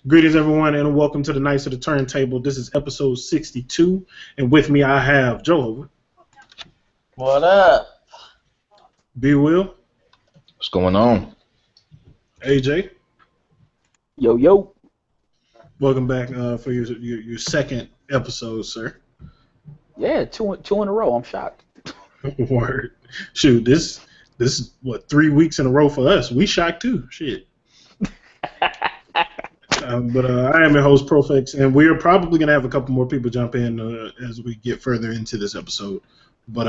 Greetings, everyone, and welcome to the Knights of the Turntable. This is episode 62, and with me I have Joe. What up? B. Will. What's going on? AJ. Yo, yo. Welcome back for your second episode, sir. Yeah, two in a row. I'm shocked. Word. Shoot, this is, 3 weeks in a row for us. We shocked, too. Shit. But I am your host, Profex, and we are probably going to have a couple more people jump in as we get further into this episode. But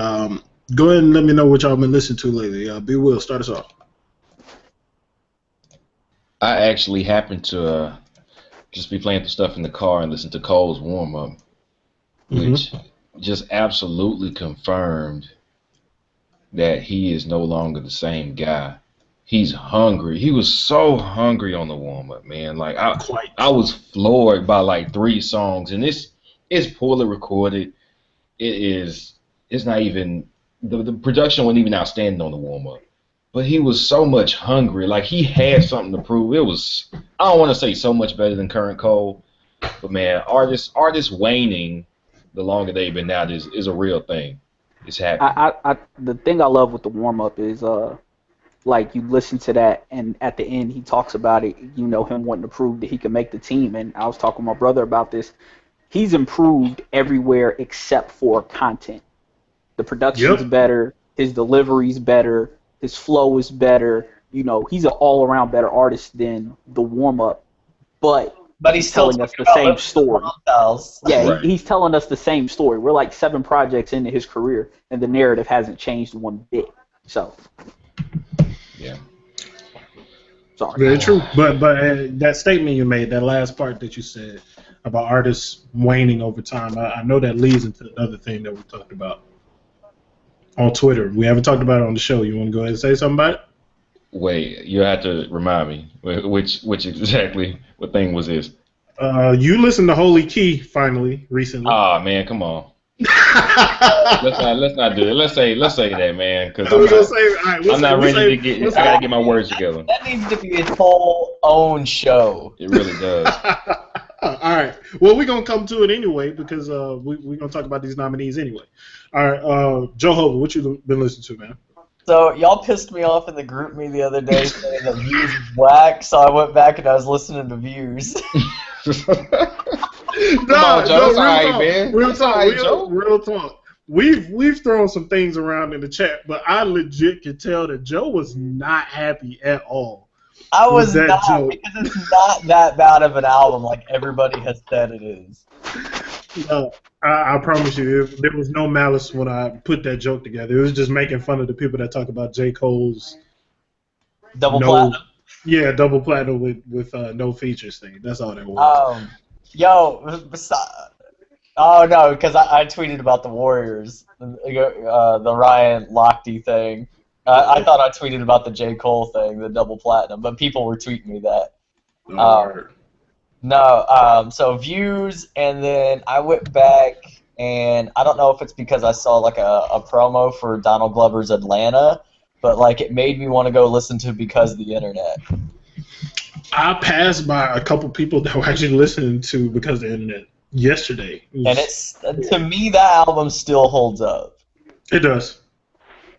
go ahead and let me know what y'all been listening to lately. B. Will, start us off. I actually happened to just be playing the stuff in the car and listen to Cole's warm-up, which just absolutely confirmed that he is no longer the same guy. He's hungry. He was so hungry on the warm-up, man. Like I was floored by like 3 songs, and it's poorly recorded. It's not even the production wasn't even outstanding on the warm-up, but he was so much hungry. Like he had something to prove. It was, I don't want to say so much better than current Cole, but man, artists waning the longer they've been out is a real thing. It's happening. The thing I love with the warm-up is like you listen to that, and at the end he talks about it, you know, him wanting to prove that he can make the team. And I was talking with my brother about this. He's improved everywhere except for content. The production's better, his delivery's better, his flow is better. You know, he's an all-around better artist than the warm-up. But he's telling us the same story. Yeah, right. He's telling us the same story. We're like 7 projects into his career, and the narrative hasn't changed one bit. So. Yeah. Sorry. Very true. But that statement you made, that last part that you said about artists waning over time, I know that leads into another thing that we talked about on Twitter. We haven't talked about it on the show. You want to go ahead and say something about it? Wait, you have to remind me. Which exactly, what thing was this? You listened to Holy Key finally recently. Oh man, come on. let's not do it. Let's say that, man, because I'm not ready to get. I gotta get my words together. That needs to be its whole own show. It really does. All right. Well, we're gonna come to it anyway because we're gonna talk about these nominees anyway. All right, Joe Hogan, what you been listening to, man? So y'all pissed me off in the group me the other day saying that Views is whack, so I went back and I was listening to Views. Real talk. We've thrown some things around in the chat, but I legit could tell that Joe was not happy at all. I was not, because it's not that bad of an album like everybody has said it is. No, I promise you, there was no malice when I put that joke together. It was just making fun of the people that talk about J. Cole's platinum. Yeah, double platinum with no features thing. That's all that was. Oh no, because I tweeted about the Warriors, the Ryan Lochte thing. I thought I tweeted about the J. Cole thing, the double platinum, but people were tweeting me that. So Views, and then I went back, and I don't know if it's because I saw like a promo for Donald Glover's Atlanta, but like it made me want to go listen to Because of the Internet. I passed by a couple people that were actually listening to Because of the Internet yesterday. And to me, that album still holds up. It does.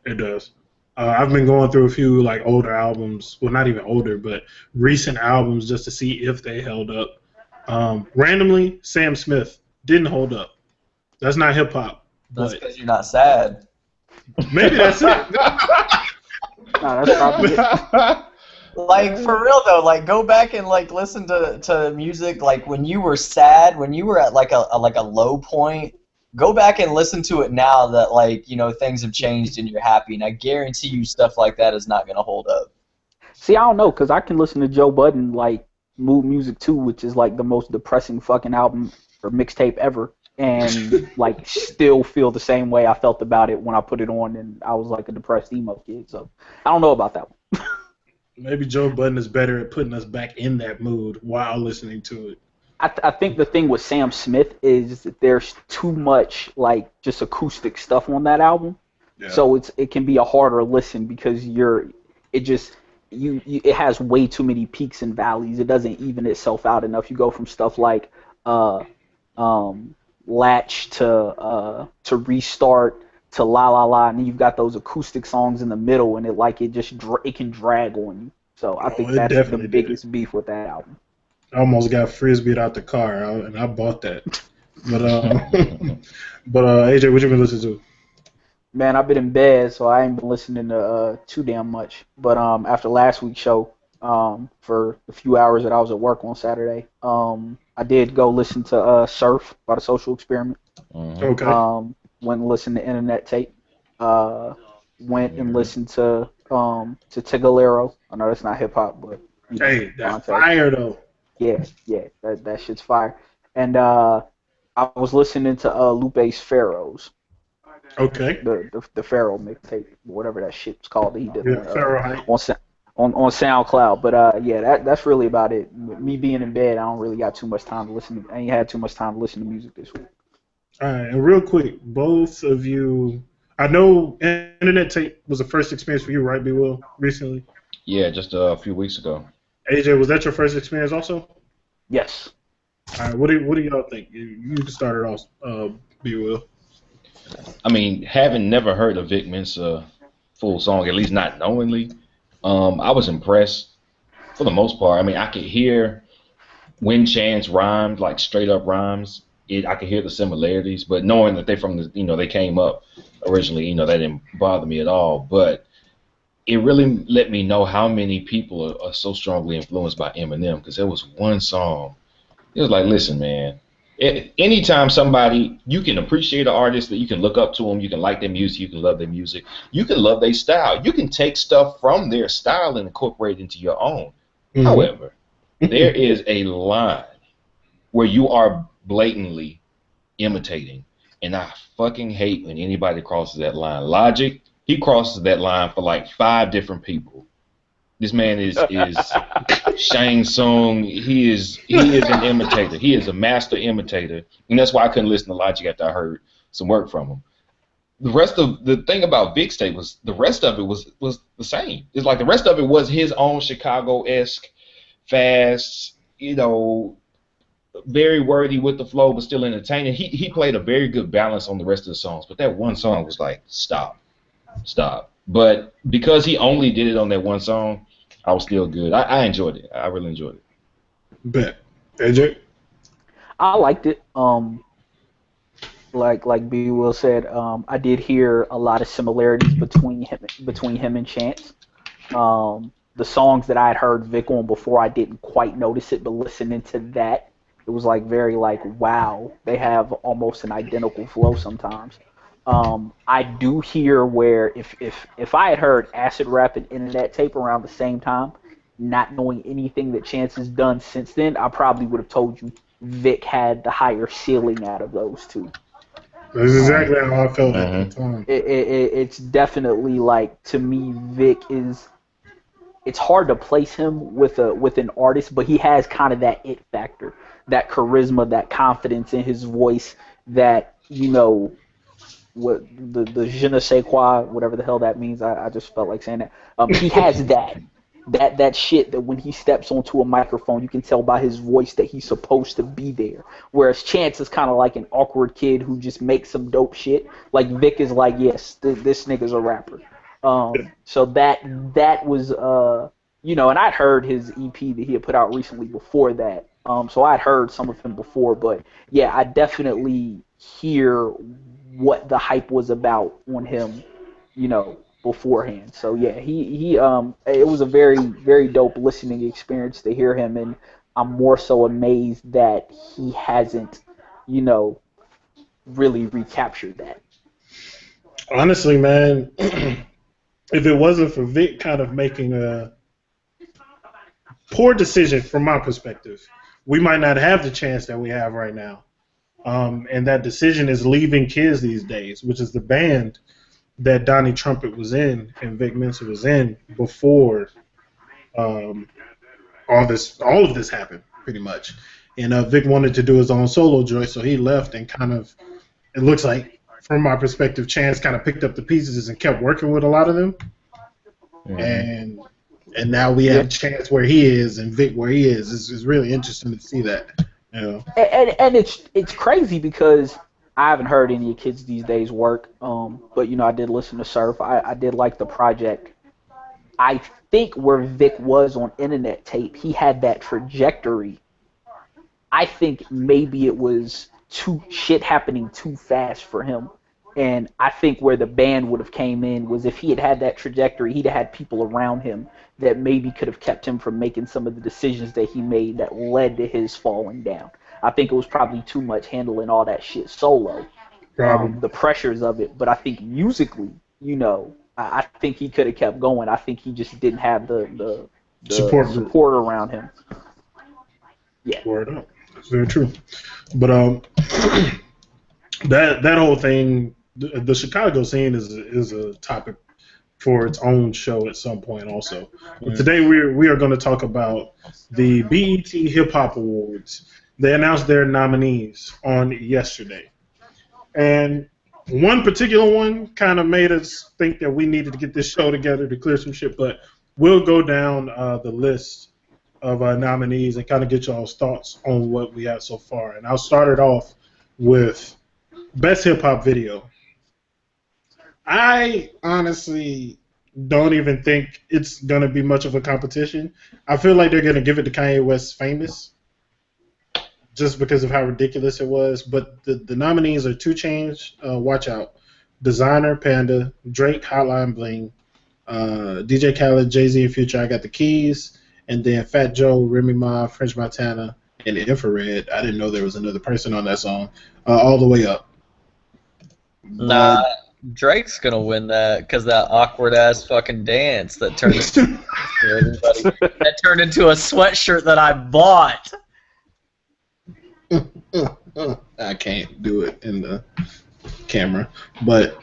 It does. I've been going through a few like older albums, well, not even older, but recent albums just to see if they held up. Randomly, Sam Smith didn't hold up. That's not hip hop. That's because you're not sad. Maybe that's it. No, that's probably it. Like, for real though, like go back and like listen to music like when you were sad, when you were at like a low point. Go back and listen to it now that like, you know, things have changed and you're happy, and I guarantee you stuff like that is not gonna hold up. See, I don't know, because I can listen to Joe Budden like Mood Music 2, which is like the most depressing fucking album or mixtape ever, and like still feel the same way I felt about it when I put it on and I was like a depressed emo kid. So I don't know about that one. Maybe Joe Budden is better at putting us back in that mood while listening to it. I think the thing with Sam Smith is that there's too much like just acoustic stuff on that album, so it can be a harder listen because it has way too many peaks and valleys. It doesn't even itself out enough. You go from stuff like uh, Latch to Restart to La La La, and then you've got those acoustic songs in the middle, and it can drag on you. So I Oh, think it that's the definitely did. biggest beef with that album. I almost got frisbeed out the car, and I bought that. But AJ, what you been listening to? Man, I've been in bed, so I ain't been listening to too damn much. But after last week's show, for the few hours that I was at work on Saturday, I did go listen to Surf by the Social Experiment. Okay. Went and listened to Internet Tape. Went and listened to Tigalero. I know that's not hip hop, but Hey, that's fire though. Yeah, that shit's fire. And I was listening to Lupe's Pharaohs. Okay. The Pharaoh mixtape, whatever that shit's called that he did on SoundCloud. But yeah, that's really about it. Me being in bed, I don't really got too much time to listen. I ain't had too much time to listen to music this week. All right, and real quick, both of you, I know Internet Tape was the first experience for you, right, B. Will, recently? Yeah, just a few weeks ago. AJ, was that your first experience also? Yes. All right, what do y'all think? You can start it off, B. Will. I mean, having never heard a Vic Mensa full song, at least not knowingly, I was impressed for the most part. I mean, I could hear when Chance rhymed, like straight up rhymes. I could hear the similarities, but knowing that they they came up originally, that didn't bother me at all. But it really let me know how many people are so strongly influenced by Eminem, because there was one song. It was like, listen, man. Anytime you can appreciate an artist, that you can look up to them, you can like their music, you can love their music, you can love their style, you can take stuff from their style and incorporate it into your own. Mm-hmm. However, there is a line where you are blatantly imitating, and I fucking hate when anybody crosses that line. Logic, he crosses that line for like 5 different people. This man is Shang Tsung. He is an imitator. He is a master imitator, and that's why I couldn't listen to Logic after I heard some work from him. The thing about Mixtape was the rest of it was the same. It's like the rest of it was his own Chicago-esque, fast, very wordy with the flow, but still entertaining. He played a very good balance on the rest of the songs, but that one song was like, stop. But because he only did it on that one song, I was still good. I enjoyed it. I really enjoyed it. Bet. AJ? I liked it. Like B. Will said, I did hear a lot of similarities between him and Chance. The songs that I had heard Vic on before, I didn't quite notice it, but listening to that, it was like very like, wow, they have almost an identical flow sometimes. I do hear where if I had heard Acid Rap and Internet Tape around the same time, not knowing anything that Chance has done since then, I probably would have told you Vic had the higher ceiling out of those two. That's exactly how I felt at the time. It's definitely like, to me, Vic is. It's hard to place him with an artist, but he has kind of that it factor, that charisma, that confidence in his voice, that what the je ne sais quoi, whatever the hell that means. I just felt like saying that. He has that shit that when he steps onto a microphone, you can tell by his voice that he's supposed to be there. Whereas Chance is kind of like an awkward kid who just makes some dope shit. Like Vic is like, yes, this nigga's a rapper. So that was and I'd heard his EP that he had put out recently before that. So I'd heard some of him before, but yeah, I definitely hear what the hype was about on him, beforehand. So yeah, he it was a very, very dope listening experience to hear him, and I'm more so amazed that he hasn't, really recaptured that. Honestly, man, if it wasn't for Vic kind of making a poor decision from my perspective, we might not have the chance that we have right now. And that decision is leaving Kids These Days, which is the band that Donnie Trumpet was in and Vic Mensa was in before all of this happened, pretty much. And Vic wanted to do his own solo joint, so he left, and kind of, it looks like, from my perspective, Chance kind of picked up the pieces and kept working with a lot of them. Mm-hmm. And and now we have Chance where he is and Vic where he is. It's really interesting to see that. You know? And it's crazy because I haven't heard any kids these days work. But I did listen to Surf. I did like the project. I think where Vic was on Internet Tape, he had that trajectory. I think maybe it was too shit happening too fast for him. And I think where the band would have came in was if he had that trajectory, he'd have had people around him that maybe could have kept him from making some of the decisions that he made that led to his falling down. I think it was probably too much handling all that shit solo, the pressures of it. But I think musically, I think he could have kept going. I think he just didn't have the support around him. Yeah. Word up. That's very true. But that whole thing, the Chicago scene is a topic for its own show at some point also. But today we are going to talk about the BET Hip Hop Awards. They announced their nominees on yesterday. And one particular one kind of made us think that we needed to get this show together to clear some shit, but we'll go down the list of nominees and kind of get y'all's thoughts on what we have so far. And I'll start it off with Best Hip Hop Video. I honestly don't even think it's going to be much of a competition. I feel like they're going to give it to Kanye West's Famous just because of how ridiculous it was. But the nominees are 2 Chainz, Watch Out, Designer, Panda, Drake, Hotline Bling, DJ Khaled, Jay-Z and Future, I Got the Keys, and then Fat Joe, Remy Ma, French Montana, and Infrared. I didn't know there was another person on that song. All the way up. Nah, Drake's gonna win that because that awkward ass fucking dance that turned into everybody. That turned into a sweatshirt that I bought. I can't do it in the camera, but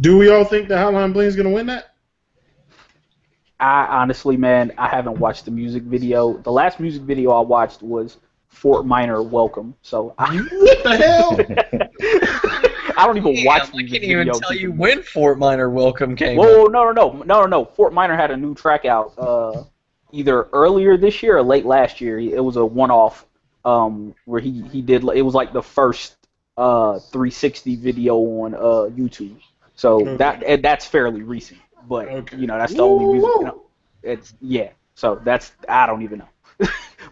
do we all think that Hotline Bling is gonna win that? I honestly, man, I haven't watched the music video. The last music video I watched was Fort Minor Welcome. So what the hell? I don't even watch music videos. I can't even tell you when Fort Minor Welcome came out. Whoa, no. Fort Minor had a new track out either earlier this year or late last year. It was a one-off where he did. It was like the first 360 video on YouTube. So that's fairly recent. But that's the only music. So that's I don't even know.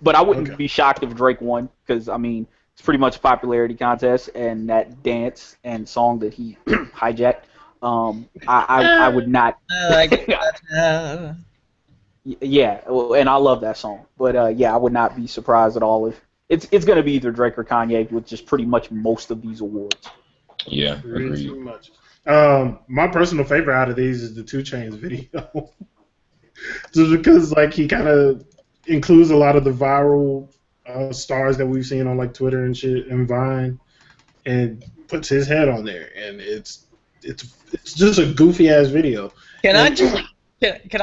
But I wouldn't be shocked if Drake won because it's pretty much a popularity contest, and that dance and song that he hijacked. I would not. Yeah, and I love that song. But I would not be surprised at all if it's going to be either Drake or Kanye with just pretty much most of these awards. Yeah, agreed. Too much. My personal favorite out of these is the 2 Chainz video. Just because he kind of includes a lot of the viral stars that we've seen on Twitter and shit and Vine, and puts his head on there, and it's just a goofy ass video. Can I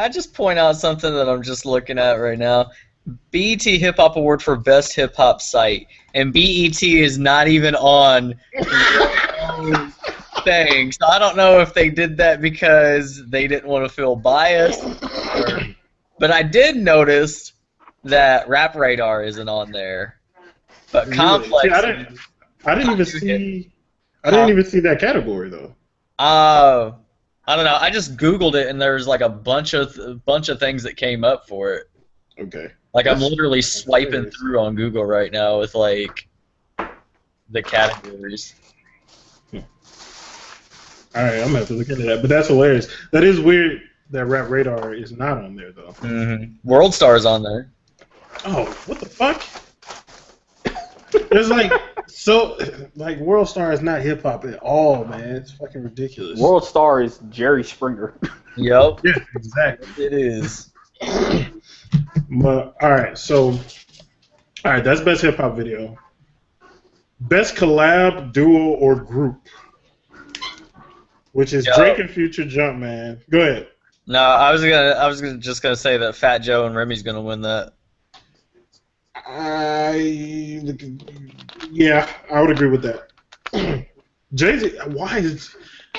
just point out something that I'm just looking at right now? BET Hip Hop Award for Best Hip Hop Site, and BET is not even on thing. So I don't know if they did that because they didn't want to feel biased, but I did notice that Rap Radar isn't on there. But really? Complex. See, I didn't even see that category though. I don't know. I just Googled it and there's a bunch of things that came up for it. Okay. I'm literally swiping through on Google right now with the categories. All right, I'm gonna have to look into that. But that's hilarious. That is weird that Rap Radar is not on there though. Mm-hmm. World Star is on there. Oh, what the fuck? There's World Star is not hip hop at all, man. It's fucking ridiculous. World Star is Jerry Springer. Yep. Yeah, exactly. It is. But all right, that's best hip hop video. Best collab, duo, or group, which is Drake and Future, Jumpman. Go ahead. No, I was just gonna say that Fat Joe and Remy's gonna win that. I would agree with that. Jay-Z,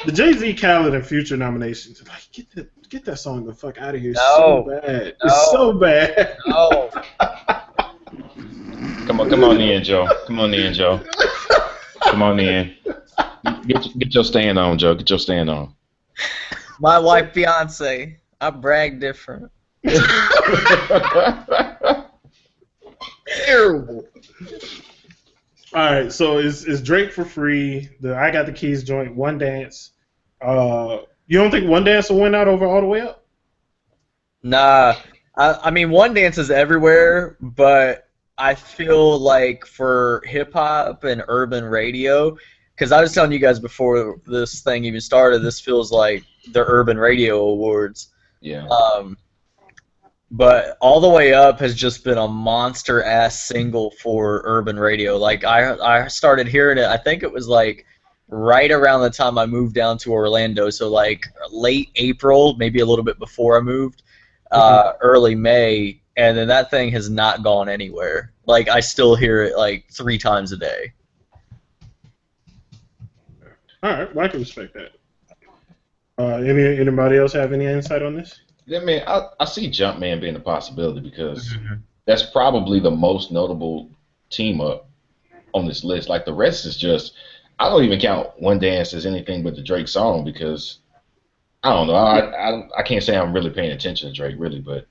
The Jay-Z, Khaled, and Future nominations. Like, get that song the fuck out of here. It's No. so bad. No. It's so bad. No. Come on in, Joe. Come on in, Joe. Come on in. Get your stand on, Joe. Get your stand on. My wife, Beyonce. I brag different. Terrible. All right, so is Drake for free? The I Got the Keys joint, One Dance. You don't think One Dance will win out over All the Way Up? Nah. I mean, One Dance is everywhere, but I feel like for hip-hop and urban radio, because I was telling you guys before this thing even started, this feels like the Urban Radio Awards. Yeah. But All the Way Up has just been a monster-ass single for urban radio. Like, I started hearing it, I think it was like right around the time I moved down to Orlando, so like late April, maybe a little bit before I moved, early May, and then that thing has not gone anywhere. Like, I still hear it like 3 times a day. All right, well, I can respect that. Anybody else have any insight on this? Yeah, man, I see Jumpman being a possibility because that's probably the most notable team up on this list. Like, the rest is just, I don't even count One Dance as anything but the Drake song because, I don't know, I can't say I'm really paying attention to Drake, really, but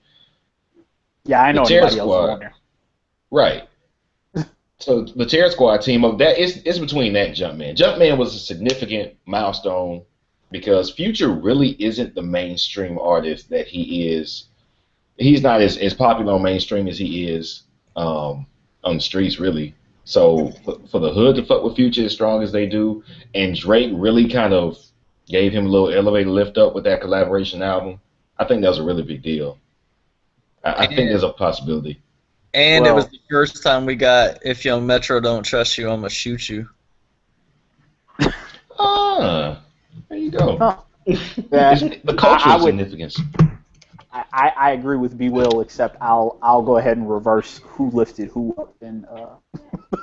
yeah, I know the Terror anybody else Squad, on there. right. So the Terror Squad team up, that it's between that and Jumpman. Jumpman was a significant milestone because Future really isn't the mainstream artist that he is. He's not as popular on mainstream as he is on the streets, really. So for the hood to fuck with Future as strong as they do, and Drake really kind of gave him a little elevator lift up with that collaboration album, I think that was a really big deal. I think there's a possibility. And it was the first time we got If Young Metro Don't Trust You, I'ma Shoot You. Ah, there you go. Huh. Yeah, The cultural significance. I agree with B. Will, except I'll go ahead and reverse who lifted who up in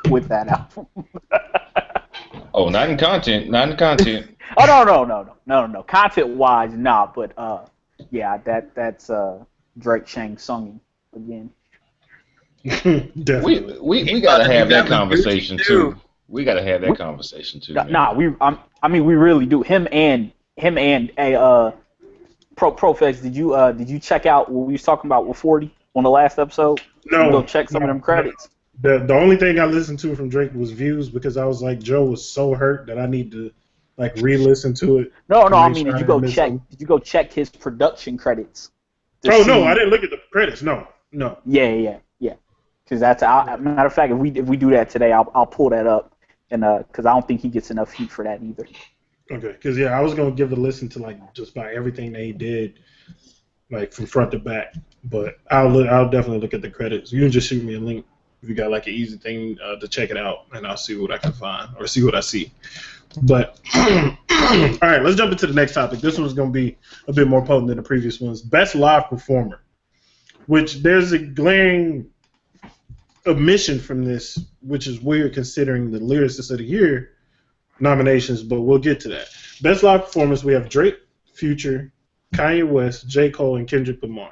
with that album. Oh, not in content. Not in content. Oh no. Content wise, not. But yeah, that's Drake Shang sung again. Definitely. We gotta have that conversation too. We gotta have that conversation too. Nah, we really do. Him and Profex, did you check out what we was talking about with 40 on the last episode? No. Go check some of them credits. The only thing I listened to from Drake was Views because I was like, Joe was so hurt that I need to like re-listen to it. No, I mean, did you go check his production credits? Oh no, I didn't look at the credits. No. Yeah. Because that's matter of fact, if we do that today, I'll pull that up, and because I don't think he gets enough heat for that either. Okay, because I was gonna give a listen to like just about everything that he did, like from front to back. But I'll definitely look at the credits. You can just shoot me a link if you got like an easy thing to check it out, and I'll see what I can find or see what I see. But all right, let's jump into the next topic. This one's gonna be a bit more potent than the previous ones. Best live performer, which there's a glaring omission from this, which is weird considering the Lyricist of the Year nominations, but we'll get to that. Best live performance, we have Drake, Future, Kanye West, J. Cole, and Kendrick Lamar.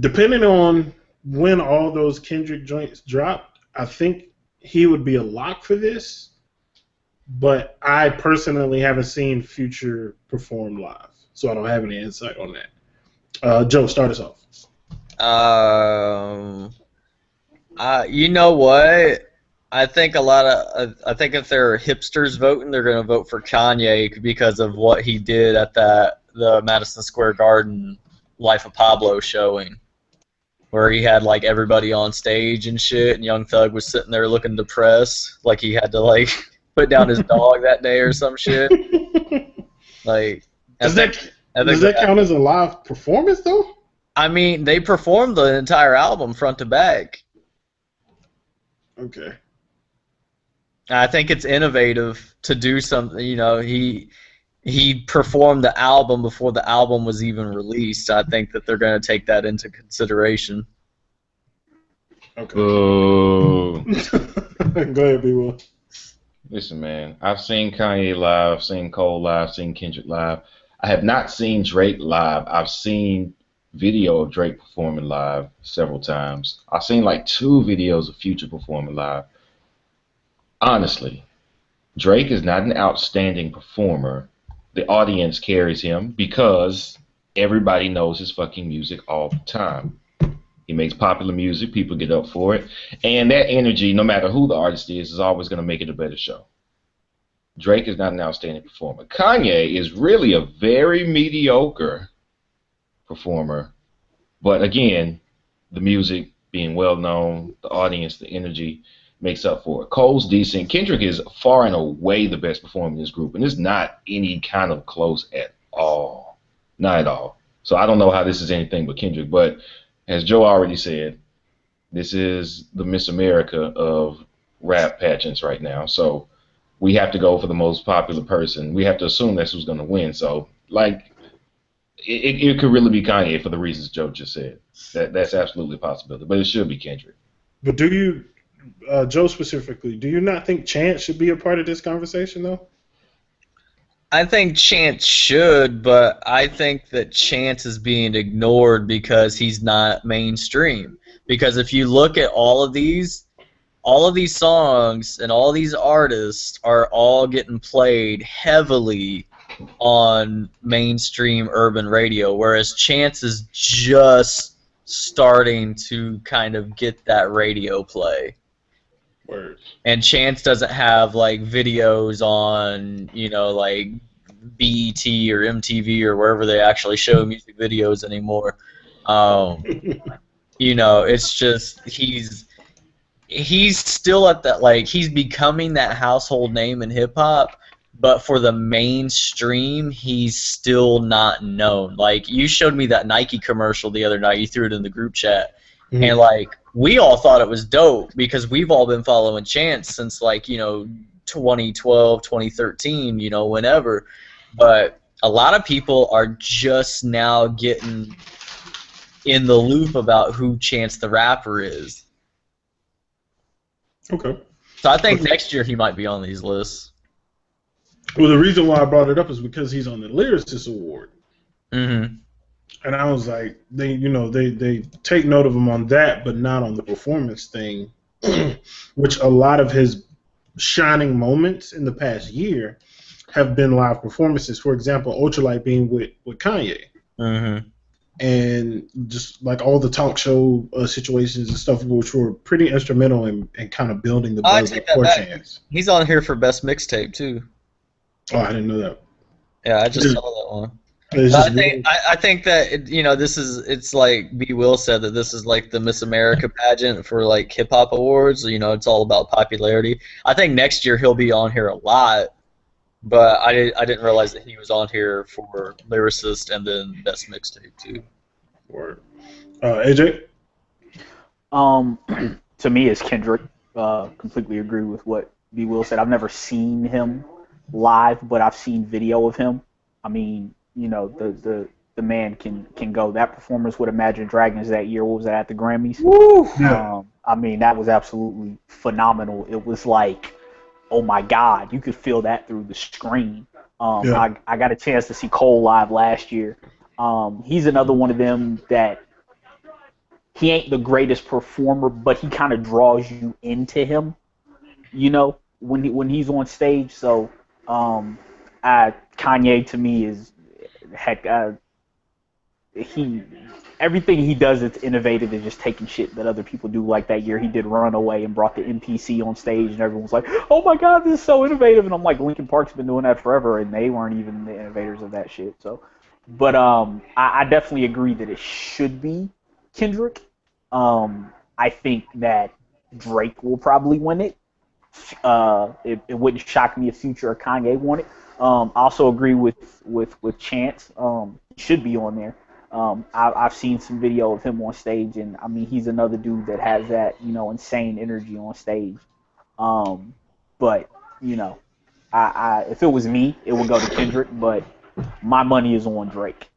Depending on when all those Kendrick joints dropped, I think he would be a lock for this, but I personally haven't seen Future perform live, so I don't have any insight on that. Joe, start us off. You know what? I think I think if there are hipsters voting, they're going to vote for Kanye because of what he did at the Madison Square Garden Life of Pablo showing, where he had like everybody on stage and shit, and Young Thug was sitting there looking depressed, like he had to like put down his dog that day or some shit. Like, does that count as a live performance though? I mean, they performed the entire album front to back. Okay. I think it's innovative to do something. You know, he performed the album before the album was even released. I think that they're going to take that into consideration. Okay. Boo. Go ahead, B. Will. Listen, man. I've seen Kanye live, seen Cole live, seen Kendrick live. I have not seen Drake live. I've seen video of Drake performing live several times. I've seen like 2 videos of Future performing live. Honestly, Drake is not an outstanding performer. The audience carries him because everybody knows his fucking music all the time. He makes popular music, people get up for it, and that energy, no matter who the artist is always going to make it a better show. Drake is not an outstanding performer. Kanye is really a very mediocre performer, but again, the music being well known, the audience, the energy makes up for it. Cole's decent. Kendrick is far and away the best performer in this group, and it's not any kind of close at all. Not at all. So I don't know how this is anything but Kendrick, but as Joe already said, this is the Miss America of rap pageants right now. So we have to go for the most popular person. We have to assume that's who's going to win. So, like, it could really be Kanye for the reasons Joe just said. That's absolutely a possibility, but it should be Kendrick. But do you, Joe specifically, do you not think Chance should be a part of this conversation, though? I think Chance should, but I think that Chance is being ignored because he's not mainstream. Because if you look at all of these songs and all these artists are all getting played heavily on mainstream urban radio, whereas Chance is just starting to kind of get that radio play. Word. And Chance doesn't have like videos on, like BET or MTV or wherever they actually show music videos anymore. It's just he's still at that, like, he's becoming that household name in hip hop, but for the mainstream, he's still not known. Like, you showed me that Nike commercial the other night. You threw it in the group chat. Mm-hmm. And, like, we all thought it was dope because we've all been following Chance since, like, 2012, 2013, whenever. But a lot of people are just now getting in the loop about who Chance the Rapper is. Okay. So I think next year he might be on these lists. Well, the reason why I brought it up is because he's on the Lyricist Award. Mm-hmm. And I was like, they take note of him on that, but not on the performance thing, which a lot of his shining moments in the past year have been live performances. For example, Ultralight being with Kanye. Mm-hmm. And just like all the talk show situations and stuff, which were pretty instrumental in kind of building the buzz for Chance. He's on here for Best Mixtape, too. Oh, I didn't know that. Yeah, I just saw that one. I think that it's like B. Will said, that this is like the Miss America pageant for like hip hop awards. It's all about popularity. I think next year he'll be on here a lot, but I didn't realize that he was on here for Lyricist and then Best Mixtape too. Word. AJ? To me, it's Kendrick. Completely agree with what B. Will said. I've never seen him live, but I've seen video of him. I mean, the man can go. That performance with Imagine Dragons that year, what was that, at the Grammys? Woo! Yeah. I mean, that was absolutely phenomenal. It was like, oh my God, you could feel that through the screen. I got a chance to see Cole live last year. He's another one of them that he ain't the greatest performer, but he kind of draws you into him, when he's on stage. So Kanye to me is everything he does that's innovative is just taking shit that other people do. Like that year he did Runaway and brought the MPC on stage, and everyone's like, oh my God, this is so innovative. And I'm like, Linkin Park's been doing that forever, and they weren't even the innovators of that shit. So, but I definitely agree that it should be Kendrick. I think that Drake will probably win it. It wouldn't shock me if Future or Kanye won it. I also agree with Chance. He should be on there. I've seen some video of him on stage, and I mean, he's another dude that has that insane energy on stage. But if it was me, it would go to Kendrick. But my money is on Drake.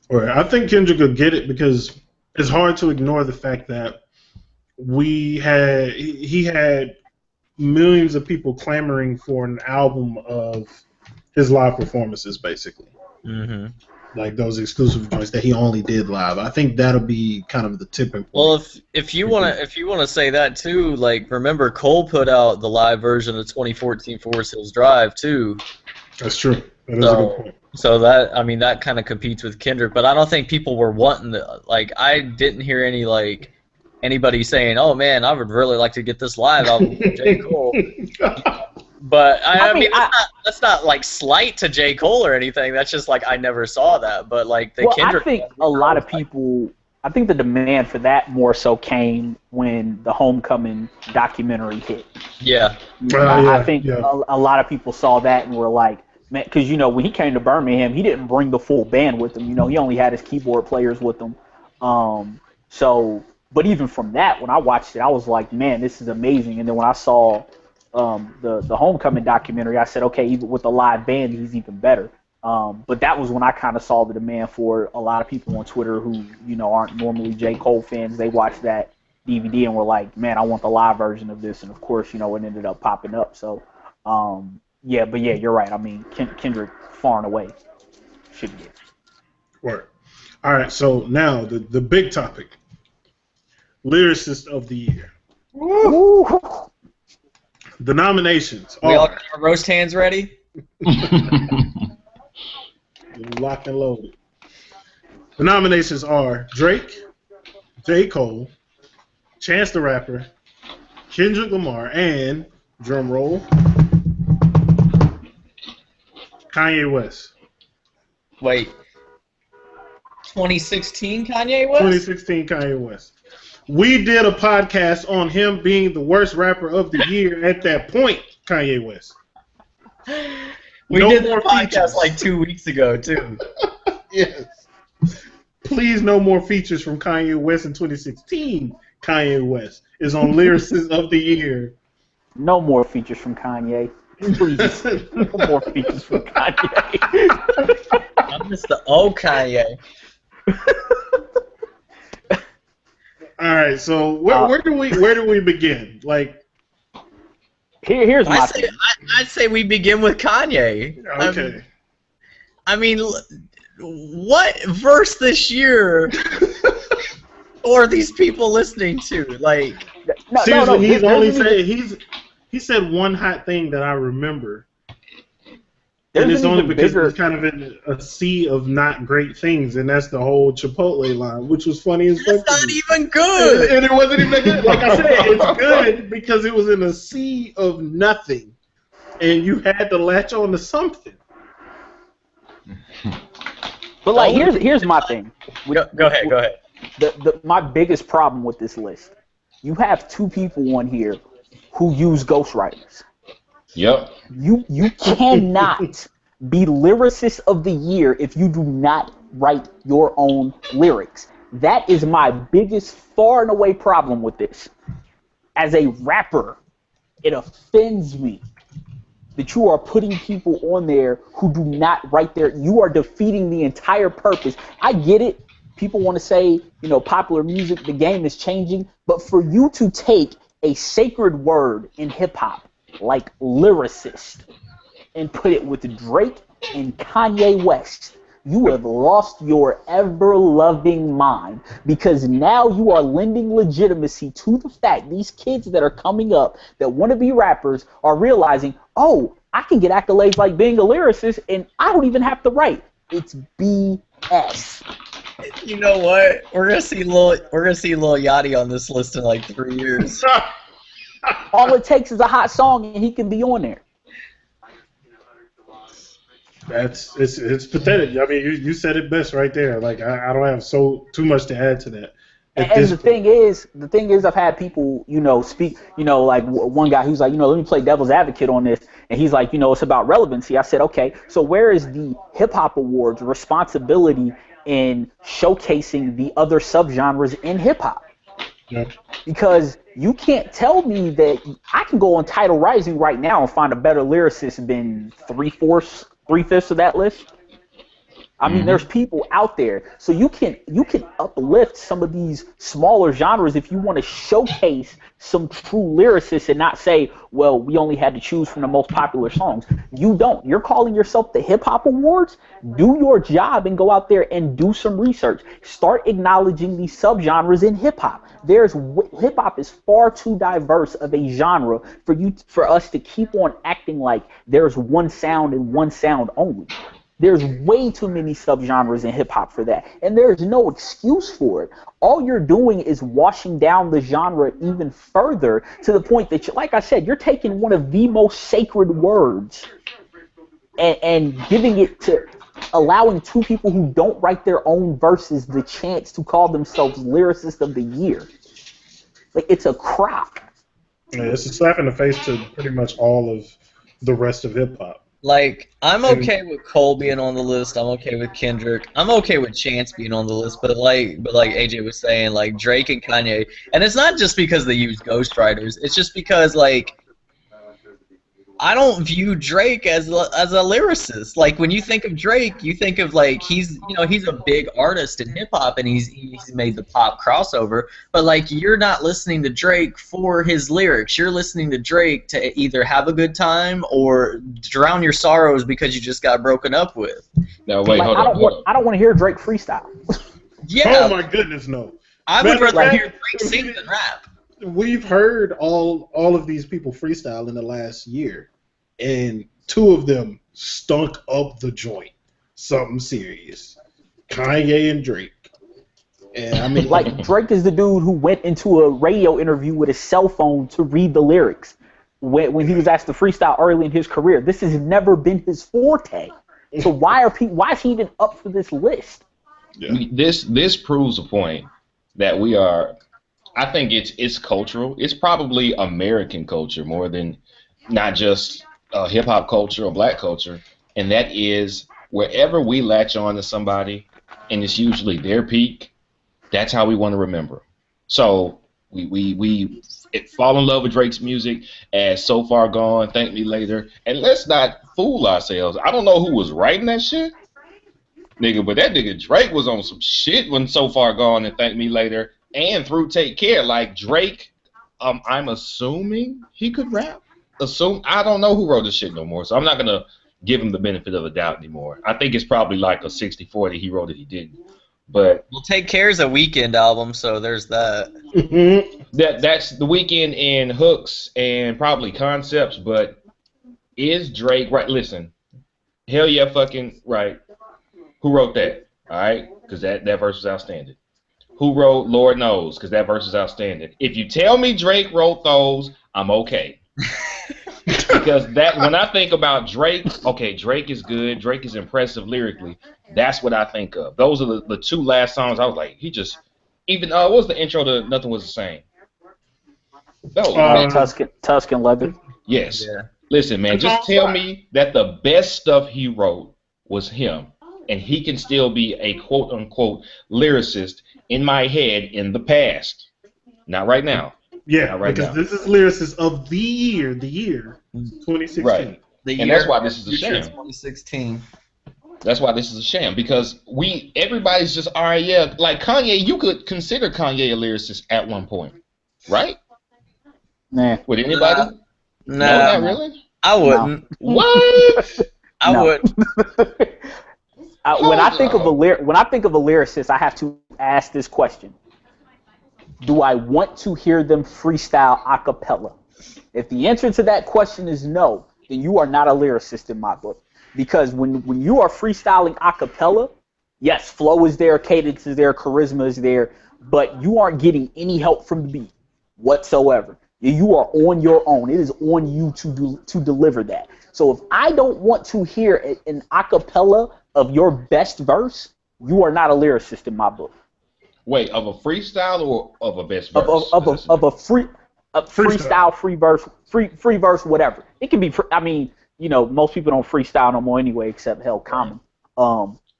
All right, I think Kendrick will get it because it's hard to ignore the fact that he had millions of people clamoring for an album of his live performances, basically. Mm-hmm. Like those exclusive joints that he only did live. I think that'll be kind of the tipping point. Well, if you wanna say that too, like remember Cole put out the live version of 2014 Forest Hills Drive too. That's true. That is a good point. So that kind of competes with Kendrick, but I don't think people were wanting I didn't hear anybody saying, "Oh man, I would really like to get this live album from J. Cole." But I mean that's not like slight to J. Cole or anything. That's just like I never saw that. But like Kendrick, I think a lot of people. I think the demand for that more so came when the Homecoming documentary hit. Yeah. I think a lot of people saw that and were like, man, because when he came to Birmingham, he didn't bring the full band with him. He only had his keyboard players with him. But even from that, when I watched it, I was like, man, this is amazing. And then when I saw the Homecoming documentary, I said, okay, even with the live band, he's even better. But that was when I kind of saw the demand for a lot of people on Twitter who, aren't normally J. Cole fans. They watched that DVD and were like, man, I want the live version of this. And, of course, it ended up popping up. So, you're right. I mean, Kendrick far and away should get. Word. All right, so now the big topic. Lyricist of the Year. Woo! The nominations are... We all got our roast hands ready? Locked and loaded. The nominations are Drake, J. Cole, Chance the Rapper, Kendrick Lamar, and, drum roll, Kanye West. Wait. 2016 Kanye West? 2016 Kanye West. We did a podcast on him being the worst rapper of the year at that point, Kanye West. We did the podcast like 2 weeks ago, too. Yes. Please, no more features from Kanye West in 2016. Kanye West is on Lyricist of the Year. No more features from Kanye. Please, no more features from Kanye. I miss the old Kanye. All right, so where do we begin? Like, here's my thing. I'd say we begin with Kanye. Okay. I mean, what verse this year are these people listening to? Like, seriously, he said one hot thing that I remember. And it's only because it's kind of in a sea of not great things, and that's the whole Chipotle line, which was funny as fuck. That's not even good. And it wasn't even that good. Like I said, it's good because it was in a sea of nothing, and you had to latch on to something. But like, here's my thing. Go ahead. My biggest problem with this list, you have two people on here who use ghostwriters. Yep. You cannot be Lyricist of the Year if you do not write your own lyrics. That is my biggest far and away problem with this. As a rapper, it offends me that you are putting people on there who do not write their... You are defeating the entire purpose. I get it. People want to say, popular music, the game is changing. But for you to take a sacred word in hip-hop like lyricist and put it with Drake and Kanye West, you have lost your ever-loving mind, because now you are lending legitimacy to the fact these kids that are coming up that want to be rappers are realizing, oh, I can get accolades like being a lyricist and I don't even have to write. It's BS. You know what? We're gonna see Lil Yachty on this list in like 3 years. All it takes is a hot song and he can be on there. It's pathetic. I mean, you said it best right there. Like, I don't have too much to add to that. And the thing is, I've had people, speak, like one guy who's like, let me play devil's advocate on this, and he's like, it's about relevancy. I said, okay, so where is the hip hop awards responsibility in showcasing the other subgenres in hip hop? Yeah. Because you can't tell me that I can go on Tidal Rising right now and find a better lyricist than three-fifths of that list. I mean, there's people out there, so you can uplift some of these smaller genres if you want to showcase some true lyricists and not say, well, we only had to choose from the most popular songs. You don't. You're calling yourself the Hip Hop Awards? Do your job and go out there and do some research. Start acknowledging these subgenres in hip hop. Hip hop is far too diverse of a genre for us to keep on acting like there's one sound and one sound only. There's way too many subgenres in hip-hop for that, and there's no excuse for it. All you're doing is washing down the genre even further to the point that, like I said, you're taking one of the most sacred words and giving it to allowing two people who don't write their own verses the chance to call themselves Lyricist of the Year. Like, it's a crock. Yeah, it's a slap in the face to pretty much all of the rest of hip-hop. Like, I'm okay with Cole being on the list. I'm okay with Kendrick. I'm okay with Chance being on the list. But like AJ was saying, like Drake and Kanye, and it's not just because they use ghostwriters. It's just because like I don't view Drake as a lyricist. Like when you think of Drake, you think of like he's a big artist in hip hop and he's made the pop crossover. But like you're not listening to Drake for his lyrics. You're listening to Drake to either have a good time or drown your sorrows because you just got broken up with. No, wait, like, hold on. I don't want to hear Drake freestyle. Yeah. Oh my goodness, no. I would rather hear Drake sing than rap. We've heard all of these people freestyle in the last year, and two of them stunk up the joint. Something serious. Kanye and Drake. And I mean, like Drake is the dude who went into a radio interview with his cell phone to read the lyrics when he was asked to freestyle early in his career. This has never been his forte. So why is he even up for this list? Yeah. This proves a point that we are. I think it's cultural. It's probably American culture more than not just hip hop culture or black culture, and that is wherever we latch on to somebody, and it's usually their peak. That's how we want to remember. So we fall in love with Drake's music as So Far Gone, Thank Me Later, and let's not fool ourselves. I don't know who was writing that shit, nigga, but that nigga Drake was on some shit when So Far Gone and Thank Me Later. And through Take Care, like Drake, I'm assuming he could rap. I don't know who wrote this shit no more, so I'm not gonna give him the benefit of the doubt anymore. I think it's probably like a 60-40 he wrote it, he didn't. But well, Take Care is a Weeknd album, so there's that. That's the Weeknd and hooks and probably concepts. But is Drake right? Listen, hell yeah, fucking right. Who wrote that? All right, because that verse was outstanding. Who wrote Lord Knows? Because that verse is outstanding. If you tell me Drake wrote those, I'm okay. Because that when I think about Drake, okay, Drake is good. Drake is impressive lyrically. That's what I think of. Those are the two last songs I was like, he just even what was the intro to Nothing Was the Same? Tuscan Leather. Yes. Yeah. Listen, man, just tell me that the best stuff he wrote was him, and he can still be a quote unquote lyricist in my head in the past. Not right now. Yeah, right because now. this is lyricist of the year 2016. Right. And that's why this is a sham. 2016. That's why this is a sham, because everybody's just, all right, yeah, like Kanye, you could consider Kanye a lyricist at one point, right? Nah. Would anybody? No, not really. I wouldn't. No. What? I wouldn't. When I think of a lyricist, I have to ask this question: do I want to hear them freestyle a cappella? If the answer to that question is no, then you are not a lyricist in my book. Because when you are freestyling a cappella, yes, flow is there, cadence is there, charisma is there, but you aren't getting any help from the beat whatsoever. You are on your own. It is on you to deliver that. So if I don't want to hear an a cappella of your best verse, you are not a lyricist in my book. Wait, of a freestyle or of a best verse? Of a freestyle, free verse, whatever. It can be. I mean, most people don't freestyle no more anyway, except hell Common.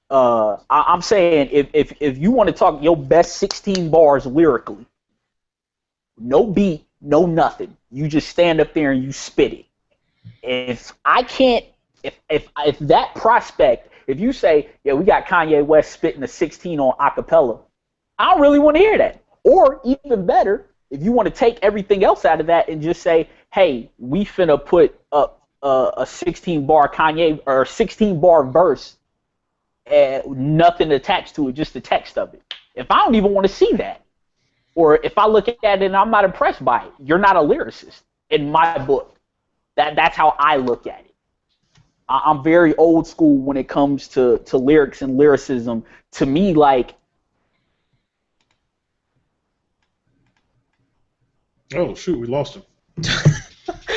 I'm saying if you want to talk your best 16 bars lyrically, no beat, no nothing. You just stand up there and you spit it. If I can't, if that prospect If you say, yeah, we got Kanye West spitting a 16 on acapella, I don't really want to hear that. Or even better, if you want to take everything else out of that and just say, hey, we finna put up a 16-bar Kanye or 16-bar verse, and nothing attached to it, just the text of it. If I don't even want to see that, or if I look at that and I'm not impressed by it, you're not a lyricist in my book. That's how I look at it. I'm very old school when it comes to lyrics and lyricism. To me, like, oh shoot, we lost him.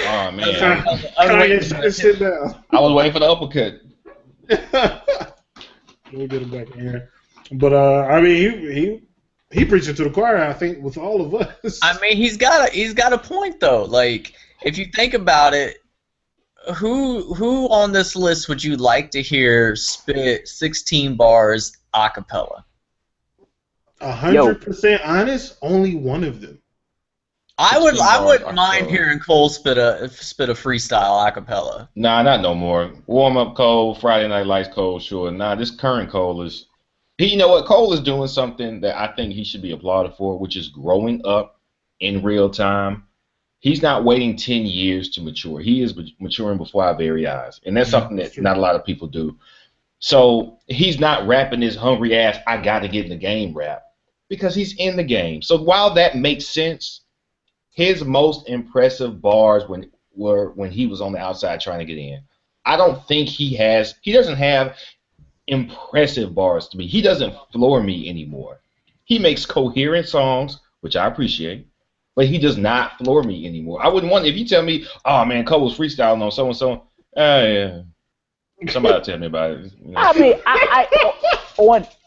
Oh man, Sit down. I was waiting for the uppercut. We'll get him back in here. But I mean, he preaching to the choir, I think, with all of us. I mean, he's got a point though. Like, if you think about it, who on this list would you like to hear spit 16 bars a cappella? 100% honest, only one of them. I wouldn't mind hearing Cole spit a freestyle a cappella. Nah, not no more. Warm up Cole, Friday Night Lights Cole, sure. Nah, this current Cole is. You know what? Cole is doing something that I think he should be applauded for, which is growing up in real time. He's not waiting 10 years to mature. He is maturing before our very eyes, and that's something that not a lot of people do. So he's not rapping his hungry ass, I got to get in the game rap, because he's in the game. So while that makes sense, his most impressive bars were when he was on the outside trying to get in. I don't think he doesn't have impressive bars to me. He doesn't floor me anymore. He makes coherent songs, which I appreciate, but he does not floor me anymore. I wouldn't want, if you tell me, oh man, Cole was freestyling on so-and-so, yeah. Somebody tell me about it. You know? I mean,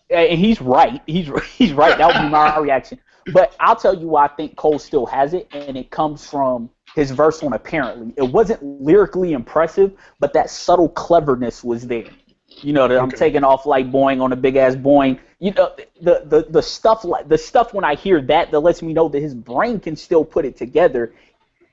and he's right. He's right. That would be my reaction. But I'll tell you why I think Cole still has it, and it comes from his verse on Apparently. It wasn't lyrically impressive, but that subtle cleverness was there. You know, that I'm taking off like Boing on a big ass Boing. You know, the stuff when I hear that lets me know that his brain can still put it together.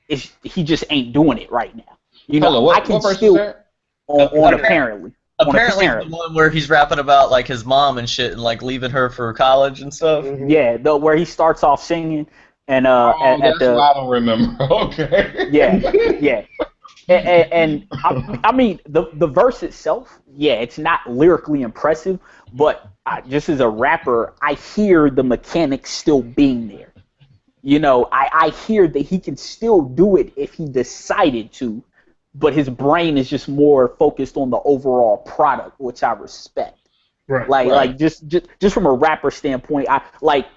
He just ain't doing it right now. You know, what, I can what verse still is that? on Apparently. Apparently, the one where he's rapping about like his mom and shit, and like leaving her for college and stuff. Yeah, where he starts off singing and that's what I don't remember. Okay. Yeah. And I mean the verse itself, yeah, it's not lyrically impressive, but just as a rapper, I hear the mechanics still being there. You know, I hear that he can still do it if he decided to, but his brain is just more focused on the overall product, which I respect. Right. Like just from a rapper standpoint,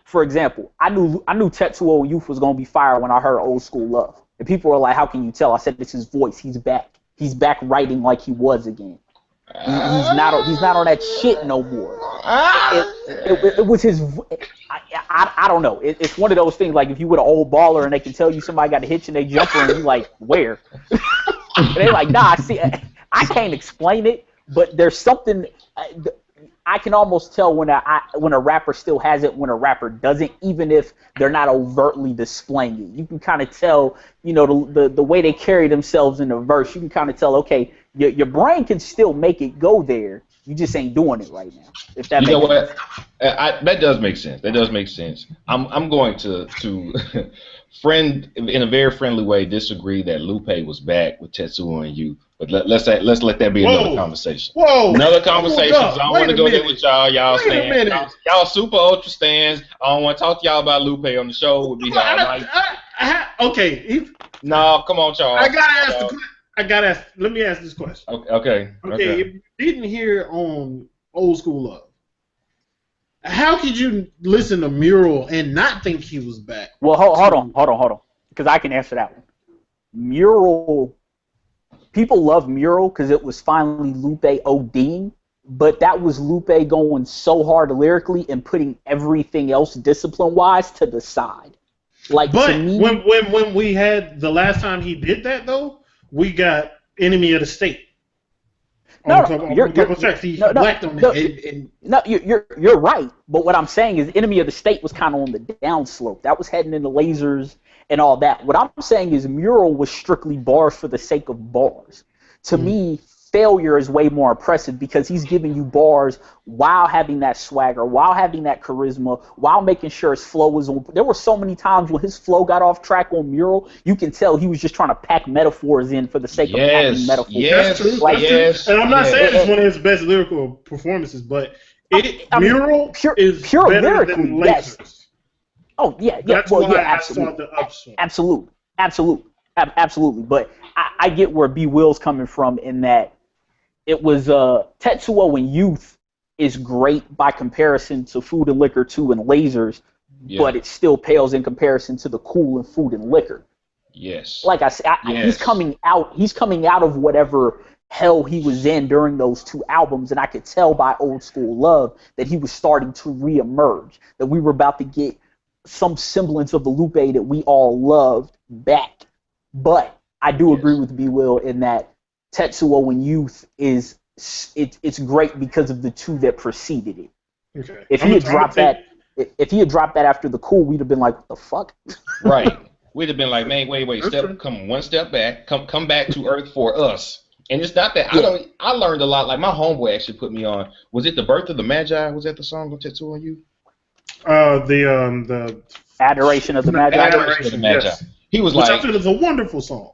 for example, I knew Tetsuo Youth was gonna be fire when I heard Old School Love. And people were like, how can you tell? I said, it's his voice. He's back. He's back writing like he was again. He's not on that shit no more. It was his. I don't know. It's one of those things. Like if you were an old baller and they can tell you somebody got a hitch and they jumper and you like where? And they're like, nah. See, I can't explain it, but there's something. I can almost tell when a rapper still has it, when a rapper doesn't, even if they're not overtly displaying it. You can kind of tell, you know, the way they carry themselves in the verse. You can kind of tell, okay, your brain can still make it go there. You just ain't doing it right now. If that makes sense. That does make sense. That does make sense. I'm going to friend in a very friendly way disagree that Lupe was back with Tetsuo and you. But let's let that be another conversation. Another conversation. I don't want to go there with y'all. Y'all stands. Y'all super ultra stands. I don't want to talk to y'all about Lupe on the show. Would be okay. No, come on, Charles. I gotta ask. Let me ask this question. Okay. If you didn't hear on Old School Love, how could you listen to Mural and not think he was back? Well, hold on, because I can answer that one. Mural. People love Mural because it was finally Lupe ODing, but that was Lupe going so hard lyrically and putting everything else discipline-wise to the side. Like, but to me, when we had the last time he did that though, we got Enemy of the State. You're right. But what I'm saying is, Enemy of the State was kind of on the downslope. That was heading into lasers and all that. What I'm saying is, Mural was strictly bars for the sake of bars. To me, Failure is way more impressive because he's giving you bars while having that swagger, while having that charisma, while making sure his flow was on. There were so many times when his flow got off track on Mural, you can tell he was just trying to pack metaphors in for the sake of packing metaphors. Yes, that's true. Like, yes. And I'm not saying it's one of his best lyrical performances, but Mural is pure better lyrically, than Lasers. yes. Oh yeah, That's well, why yeah, I saw the upswing. Absolutely. But I get where B Will's coming from in that it was Tetsuo in Youth is great by comparison to Food and Liquor 2 and Lasers, but it still pales in comparison to the Cool and Food and Liquor. Yes. Like I said, he's coming out of whatever hell he was in during those two albums, and I could tell by Old School Love that he was starting to reemerge, that we were about to get some semblance of the Lupe that we all loved back. But I do agree with B Will in that Tetsuo in Youth it's great because of the two that preceded it. Okay. If he had dropped that after the Cool, we'd have been like, what the fuck? Right. We'd have been like, man, wait, come one step back, come back to earth for us. And it's not that I learned a lot. Like my homeboy actually put me on. Was it The Birth of the Magi? Was that the song on Tetsuo in Youth? The Adoration of the Magi. Adoration of the Magi. Yes. He was Which like, I feel is a wonderful song.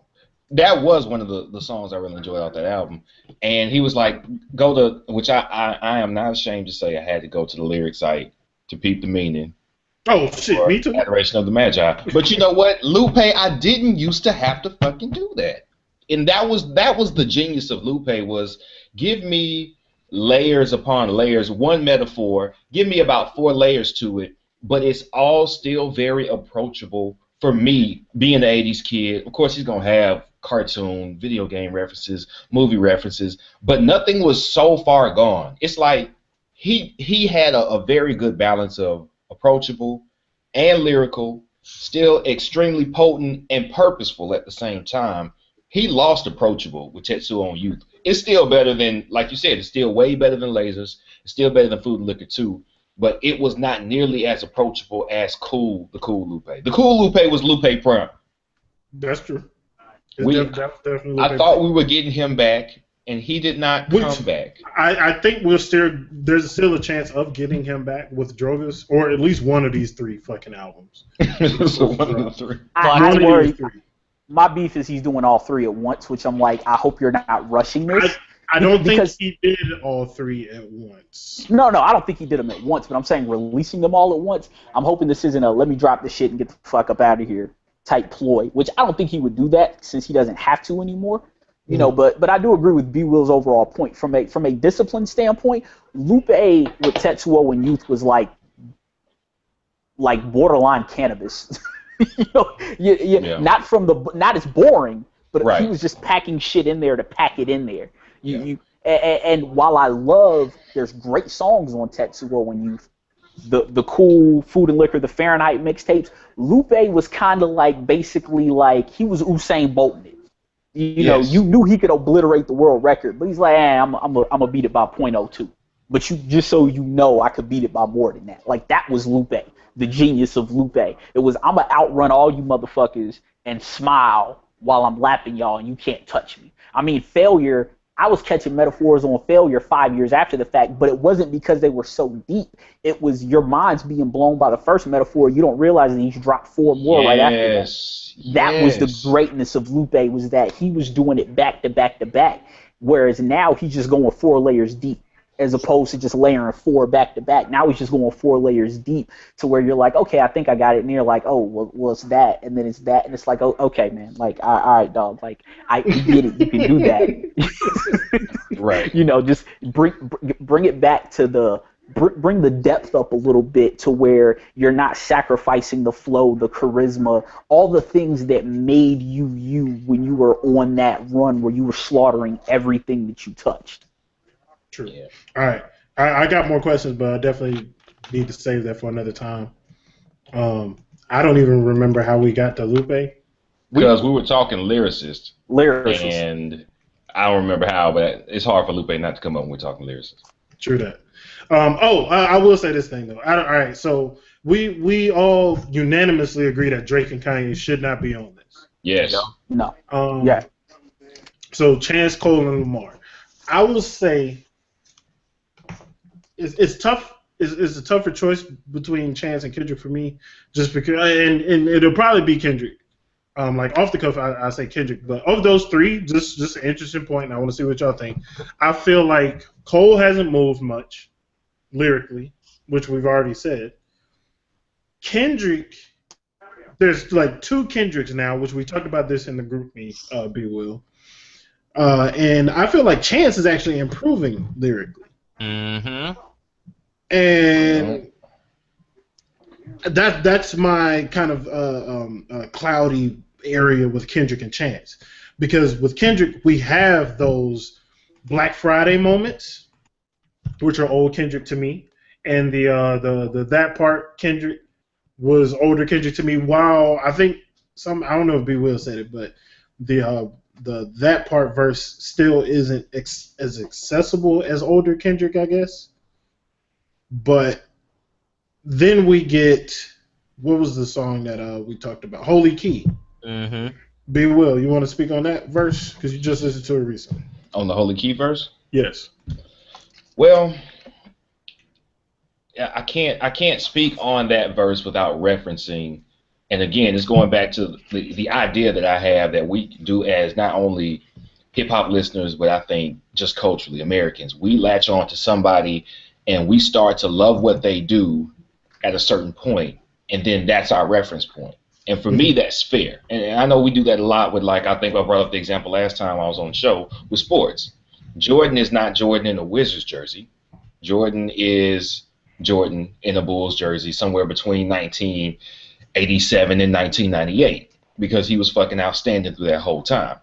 That was one of the songs I really enjoyed off that album. And he was like, go to, which I am not ashamed to say I had to go to the lyric site to peep the meaning. Oh, shit, me too. Adoration of the Magi. But you know what? Lupe, I didn't used to have to fucking do that. And that was the genius of Lupe, was give me layers upon layers, one metaphor, give me about 4 layers to it, but it's all still very approachable for me, being an 80s kid. Of course, he's going to have cartoon, video game references, movie references, but nothing was so far gone. It's like he had a very good balance of approachable and lyrical, still extremely potent and purposeful at the same time. He lost approachable with Tetsuo in Youth. It's still better than, like you said, it's still way better than Lasers. It's still better than Food and Liquor 2. But it was not nearly as approachable as the Cool Lupe. The Cool Lupe was Lupe Prime. That's true. I thought we were getting him back, and he did not come back. I think there's still a chance of getting him back with Drogas, or at least one of these 3 fucking albums. So one of the 3. I worry. My beef is he's doing all 3 at once, which I'm like, I hope you're not rushing this. I don't think he did all 3 at once. No, I don't think he did them at once, but I'm saying releasing them all at once. I'm hoping this isn't a let me drop this shit and get the fuck up out of here type ploy, which I don't think he would do that since he doesn't have to anymore. You know, but I do agree with B Will's overall point. From a discipline standpoint, Lupe with Tetsuo in Youth was like borderline cannabis. Not as boring, but he was just packing shit in there to pack it in there. And while I love, there's great songs on Tetsuo in Youth, the Cool, Food and Liquor, the Fahrenheit mixtapes. Lupe was kind of like basically like he was Usain Bolting it. You know, you knew he could obliterate the world record, but he's like, I'm gonna beat it by .02. But just so you know, I could beat it by more than that. Like that was Lupe, the genius of Lupe. It was I'm gonna outrun all you motherfuckers and smile while I'm lapping y'all, and you can't touch me. I mean, Failure. I was catching metaphors on Failure 5 years after the fact, but it wasn't because they were so deep. It was your mind's being blown by the first metaphor. You don't realize that he's dropped 4 more right after that. That was the greatness of Lupe, was that he was doing it back to back to back, whereas now he's just going 4 layers deep as opposed to just layering 4 back to back. Now he's just going 4 layers deep to where you're like, okay, I think I got it. And you're like, oh, well, it's that, and then it's that, and it's like, oh, okay, man, like, all right, dog, like, I get it, you can do that. Right. You know, just bring it back to bring the depth up a little bit to where you're not sacrificing the flow, the charisma, all the things that made you when you were on that run where you were slaughtering everything that you touched. True. Yeah. All right. I got more questions, but I definitely need to save that for another time. I don't even remember how we got to Lupe. Because we were talking Lyricist. Lyricist. And I don't remember how, but it's hard for Lupe not to come up when we're talking Lyricist. True that. I will say this thing, though. All right, so we all unanimously agree that Drake and Kanye should not be on this. Yes. No. So Chance, Cole, and Lamar. I will say it's tough. It's a tougher choice between Chance and Kendrick for me, just because, and it'll probably be Kendrick. Like off the cuff, I say Kendrick, but of those three, just an interesting point, and I want to see what y'all think. I feel like Cole hasn't moved much lyrically, which we've already said. Kendrick, there's like two Kendricks now, which we talked about this in the group meet, B Will. And I feel like Chance is actually improving lyrically. Mm-hmm. And that's my kind of cloudy area with Kendrick and Chance. Because with Kendrick, we have those Black Friday moments, which are old Kendrick to me. And the that part Kendrick was older Kendrick to me. While I think I don't know if B Will said it, but the that part verse still isn't as accessible as older Kendrick, I guess. But then we get, what was the song that we talked about? Holy Key. Mm-hmm. B Will, you want to speak on that verse? Because you just listened to it recently. On the Holy Key verse? Yes. Well, I can't speak on that verse without referencing, and again, it's going back to the idea that I have that we do as not only hip-hop listeners, but I think just culturally, Americans. We latch on to somebody and we start to love what they do at a certain point, and then that's our reference point. And for me, that's fair. And I know we do that a lot with, like, I think I brought up the example last time I was on the show with sports. Jordan is not Jordan in a Wizards jersey. Jordan is Jordan in a Bulls jersey somewhere between 1987 and 1998 because he was fucking outstanding through that whole time.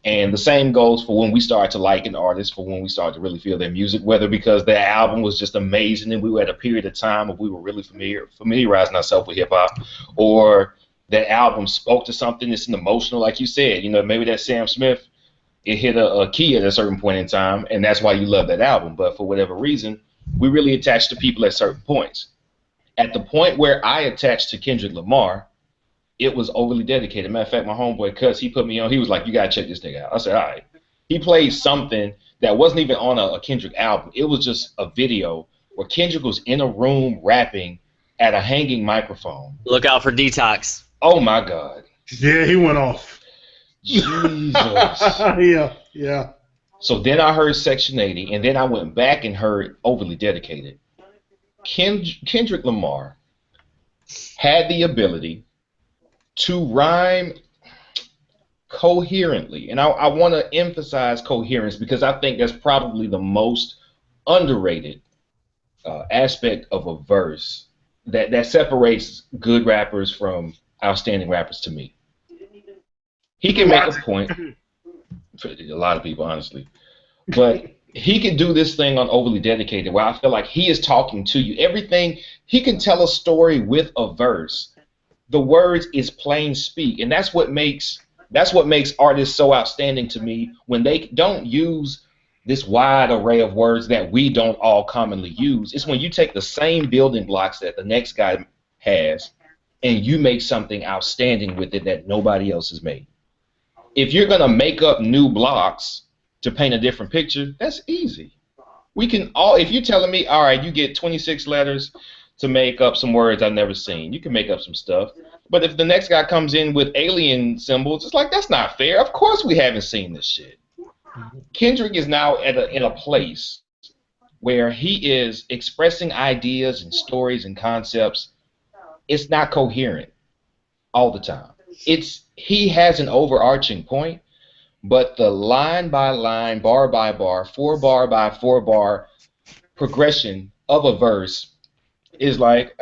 And the same goes for when we start to like an artist, for when we start to really feel their music, whether because their album was just amazing and we were at a period of time where we were really familiarizing ourselves with hip-hop, or that album spoke to something that's emotional, like you said. You know, maybe that Sam Smith, it hit a key at a certain point in time, and that's why you love that album. But for whatever reason, we really attach to people at certain points. At the point where I attached to Kendrick Lamar, it was overly dedicated. Matter of fact, my homeboy Cuz, he put me on. He was like, "You gotta check this nigga out." I said, "All right." He played something that wasn't even on a Kendrick album. It was just a video where Kendrick was in a room rapping at a hanging microphone. Look out for Detox. Oh my God. Yeah, he went off. Jesus. Yeah. So then I heard Section 80, and then I went back and heard Overly Dedicated. Kendrick Lamar had the ability to rhyme coherently. And I want to emphasize coherence because I think that's probably the most underrated aspect of a verse that separates good rappers from outstanding rappers to me. He can make a point, for a lot of people, honestly, but he can do this thing on Overly Dedicated where I feel like he is talking to you. Everything, he can tell a story with a verse. The words is plain speak, and that's what makes artists so outstanding to me, when they don't use this wide array of words that we don't all commonly use. It's when you take the same building blocks that the next guy has and you make something outstanding with it that nobody else has made. If you're gonna make up new blocks to paint a different picture, that's easy. We can all, if you're telling me, all right, you get 26 letters to make up some words I've never seen, you can make up some stuff. But if the next guy comes in with alien symbols, it's like, that's not fair. Of course we haven't seen this shit. Kendrick is now in a place where he is expressing ideas and stories and concepts. It's not coherent all the time. He has an overarching point, but the line by line, bar by bar, 4 bar by 4 bar progression of a verse is like,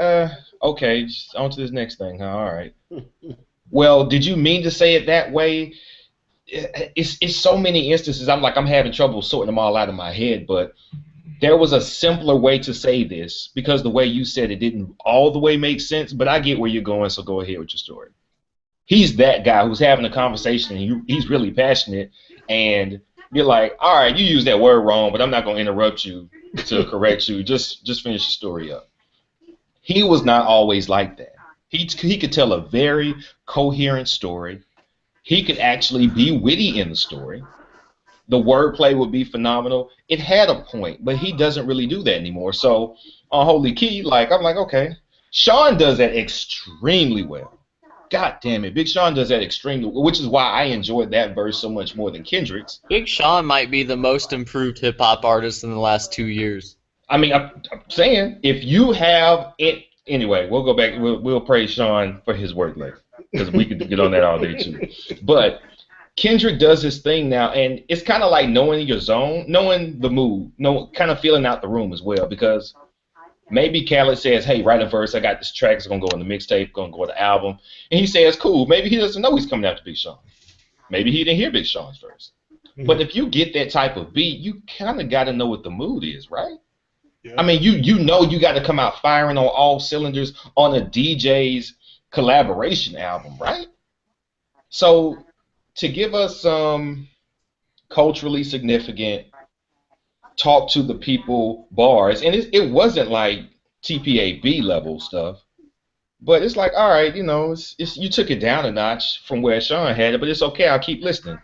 okay, just on to this next thing. All right. Well, did you mean to say it that way? It's so many instances. I'm having trouble sorting them all out of my head, but there was a simpler way to say this because the way you said it didn't all the way make sense, but I get where you're going, so go ahead with your story. He's that guy who's having a conversation and he's really passionate, and you're like, all right, you used that word wrong, but I'm not going to interrupt you to correct you. Just finish your story up. He was not always like that. He could tell a very coherent story. He could actually be witty in the story. The wordplay would be phenomenal. It had a point, but he doesn't really do that anymore. So on Holy Key, like I'm like, okay, Sean does that extremely well. God damn it, Big Sean does that extremely well, which is why I enjoyed that verse so much more than Kendrick's. Big Sean might be the most improved hip hop artist in the last 2 years. I mean, I'm saying if you have it anyway, we'll go back. We'll praise Sean for his work later because we could get on that all day too. But Kendrick does his thing now, and it's kind of like knowing your zone, knowing the mood, kind of feeling out the room as well. Because maybe Khaled says, "Hey, write a verse. I got this track. It's gonna go on the mixtape. Gonna go on the album." And he says, "Cool." Maybe he doesn't know he's coming after Big Sean. Maybe he didn't hear Big Sean's verse. But if you get that type of beat, you kind of got to know what the mood is, right? Yeah. I mean, you know you got to come out firing on all cylinders on a DJ's collaboration album, right? So to give us some culturally significant talk to the people bars, and it wasn't like TPAB level stuff, but it's like, all right, you know, it's you took it down a notch from where Sean had it, but it's okay, I'll keep listening.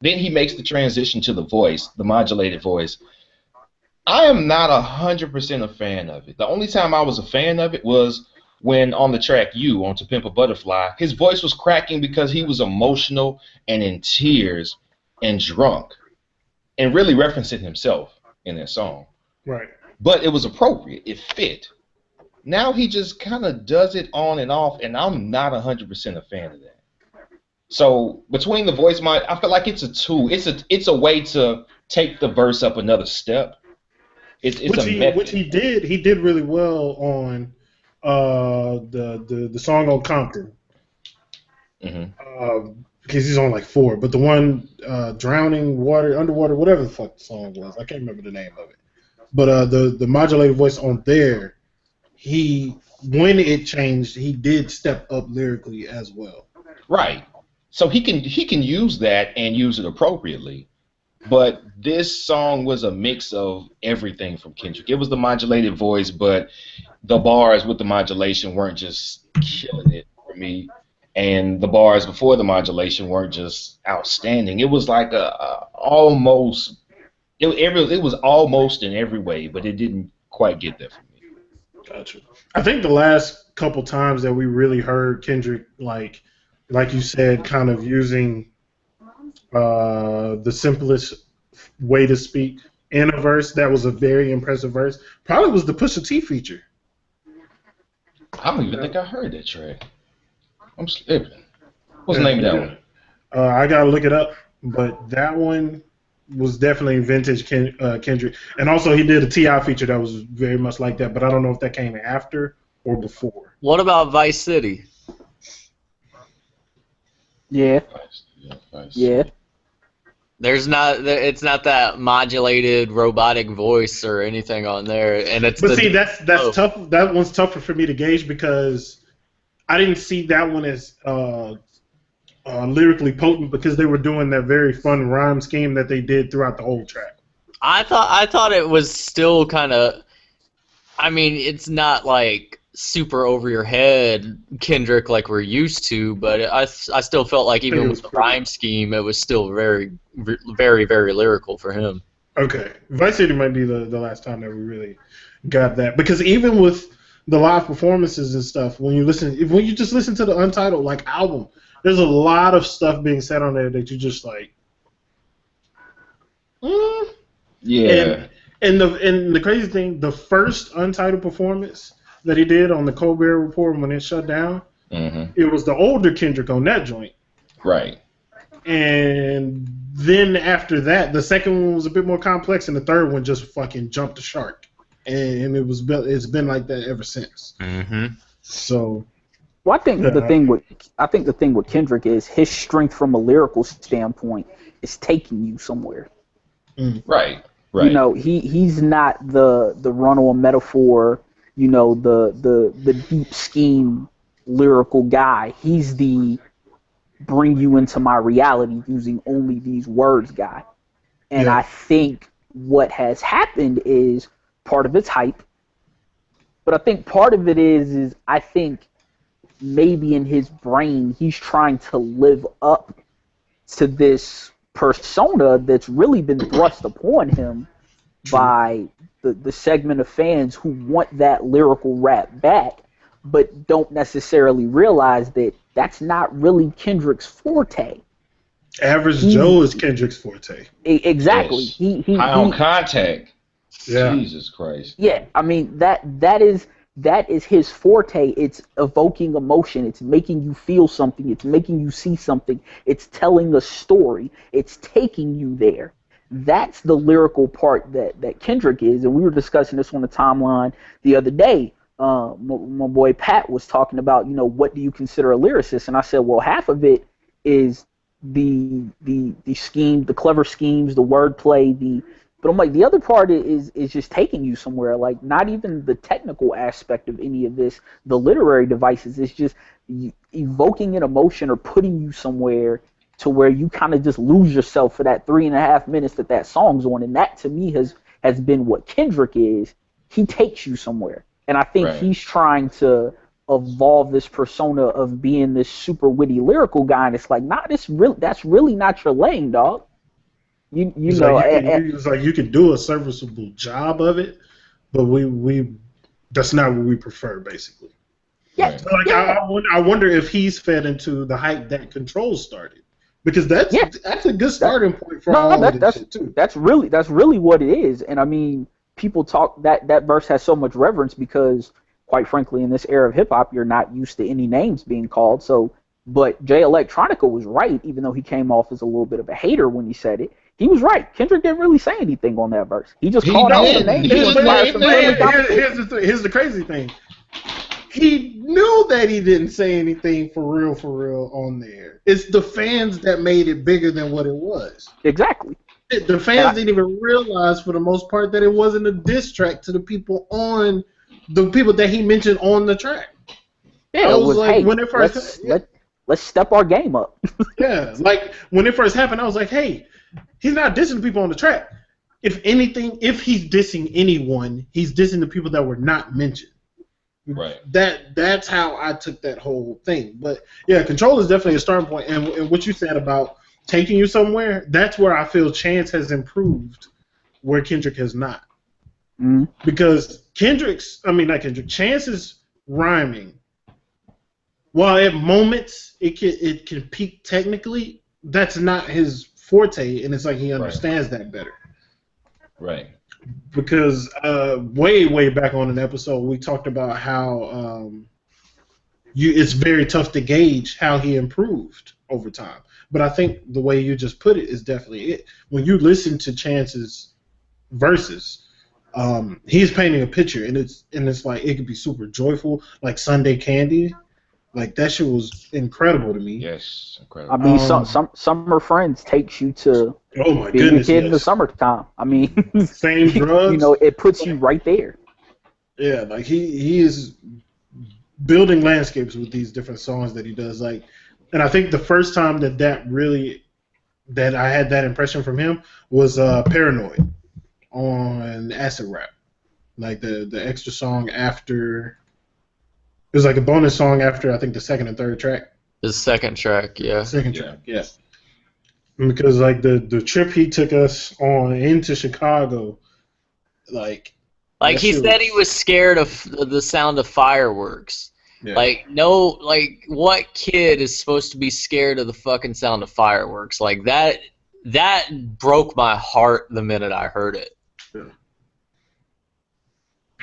Then he makes the transition to the voice, the modulated voice. I am not 100% a fan of it. The only time I was a fan of it was when on the track You on To Pimp a Butterfly, his voice was cracking because he was emotional and in tears and drunk and really referencing himself in that song. Right. But it was appropriate. It fit. Now he just kind of does it on and off, and I'm not 100% a fan of that. So between the voice I feel like it's a tool. It's a way to take the verse up another step. It's which he did really well on the song on Compton. Because he's on like 4, but the one Drowning Water, Underwater, whatever the fuck the song was, I can't remember the name of it. But the modulated voice on there, when it changed, he did step up lyrically as well. Right. So he can use that and use it appropriately. But this song was a mix of everything from Kendrick. It was the modulated voice, but the bars with the modulation weren't just killing it for me. And the bars before the modulation weren't just outstanding. It was like almost. It was almost in every way, but it didn't quite get there for me. Gotcha. I think the last couple times that we really heard Kendrick, like you said, kind of using the simplest way to speak in a verse, that was a very impressive verse. Probably was the Pusha T feature. I don't even think I heard that track. I'm slipping. What's the name of that one? I gotta look it up, but that one was definitely vintage Kendrick. And also he did a T.I. feature that was very much like that, but I don't know if that came after or before. What about Vice City? Yeah. Yeah. It's not that modulated robotic voice or anything on there, and it's. But see, that's tough. That one's tougher for me to gauge because I didn't see that one as lyrically potent because they were doing that very fun rhyme scheme that they did throughout the whole track. I thought it was still kind of. I mean, it's not like super over your head Kendrick like we're used to, but I still felt like even with the rhyme scheme, it was still very, very, very lyrical for him. Okay, Vice City might be the last time that we really got that, because even with the live performances and stuff, when you just listen to the Untitled album, there's a lot of stuff being said on there that you just like. Yeah. And the crazy thing, the first Untitled performance that he did on the Colbert Report when it shut down, it was the older Kendrick on that joint. Right. And then after that, the second one was a bit more complex, and the third one just fucking jumped the shark. And it's been like that ever since. So. Well, I think the thing with Kendrick is his strength from a lyrical standpoint is taking you somewhere. Right. You know, he's not the run-on metaphor, you know, the deep scheme lyrical guy. He's the bring you into my reality using only these words guy. And I think what has happened is part of it's hype, but I think part of it is I think maybe in his brain he's trying to live up to this persona that's really been thrust upon him by the segment of fans who want that lyrical rap back, but don't necessarily realize that that's not really Kendrick's forte. Average Joe is Kendrick's forte. Exactly. Yes. High on contact. Yeah. Jesus Christ. Yeah, I mean that is his forte. It's evoking emotion. It's making you feel something. It's making you see something. It's telling a story. It's taking you there. That's the lyrical part that Kendrick is. And we were discussing this on the timeline the other day. My boy Pat was talking about, what do you consider a lyricist? And I said, well, half of it is the scheme, the clever schemes, the wordplay, but I'm like, the other part is just taking you somewhere. Like, not even the technical aspect of any of this, the literary devices. It's just evoking an emotion or putting you somewhere to where you kind of just lose yourself for that 3.5 minutes that song's on. And that, to me, has been what Kendrick is. He takes you somewhere. And I think he's trying to evolve this persona of being this super witty lyrical guy. And it's like, that's really not your lane, dog. It's like you can do a serviceable job of it, but we that's not what we prefer, basically. Yeah. So I wonder if he's fed into the hype that Control started, because that's a good starting point for all of this shit too. That's really what it is. And I mean, people talk that verse has so much reverence because, quite frankly, in this era of hip hop, you're not used to any names being called. So, but Jay Electronica was right, even though he came off as a little bit of a hater when he said it. He was right. Kendrick didn't really say anything on that verse. He just called out some names. Here's the crazy thing. He knew that he didn't say anything for real on there. It's the fans that made it bigger than what it was. Exactly. The fans didn't even realize, for the most part, that it wasn't a diss track to the people that he mentioned on the track. Yeah, I was like, when it first let's step our game up. Yeah, like when it first happened, I was like, hey, he's not dissing the people on the track. If anything, if he's dissing anyone, he's dissing the people that were not mentioned. Right. That's how I took that whole thing. But yeah, Control is definitely a starting point. And what you said about taking you somewhere, that's where I feel Chance has improved, where Kendrick has not. Mm-hmm. Because Chance's rhyming, while at moments it can peak technically, that's not his forte, and it's like he understands that better. Right. Because way back on an episode, we talked about how it's very tough to gauge how he improved over time. But I think the way you just put it is definitely it. When you listen to Chance's verses, he's painting a picture, and it's like it could be super joyful, like Sunday Candy. Like, that shit was incredible to me. Yes, incredible. I mean, some Summer Friends takes you to being a kid in the summertime. I mean, same drugs. It puts you right there. Yeah, like he is building landscapes with these different songs that he does. Like, and I think the first time that I had that impression from him was Paranoid on Acid Rap. Like the extra song after. It was like a bonus song after, I think, the second and third track. The second track, yeah. Second track, yeah. Because like the trip he took us on into Chicago, like he said he was scared of the sound of fireworks. Yeah. What kid is supposed to be scared of the fucking sound of fireworks? Like that broke my heart the minute I heard it. Yeah.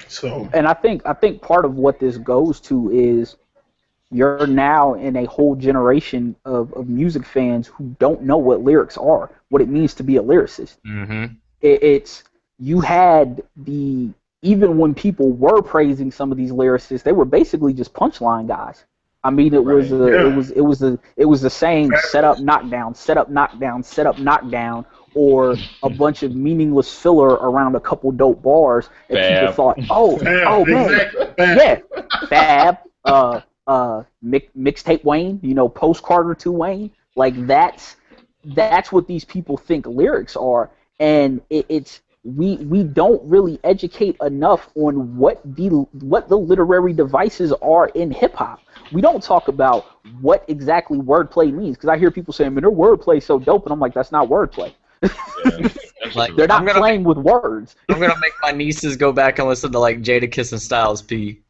So, and I think part of what this goes to is you're now in a whole generation of music fans who don't know what lyrics are, what it means to be a lyricist. Mm-hmm. It's you had even when people were praising some of these lyricists, they were basically just punchline guys. I mean, it was the same set up knockdown, set up knockdown, set up knockdown, or a bunch of meaningless filler around a couple dope bars that people thought, oh man, Fab, Mixtape Wayne, Post Carter 2 Wayne, like that's what these people think lyrics are, and we don't really educate enough on what the literary devices are in hip hop. We don't talk about what exactly wordplay means, because I hear people saying, "Man, their wordplay is so dope," and I'm like, "That's not wordplay." Yeah, Like, They're not playing with words. I'm gonna make my nieces go back and listen to like Jadakiss and Styles P.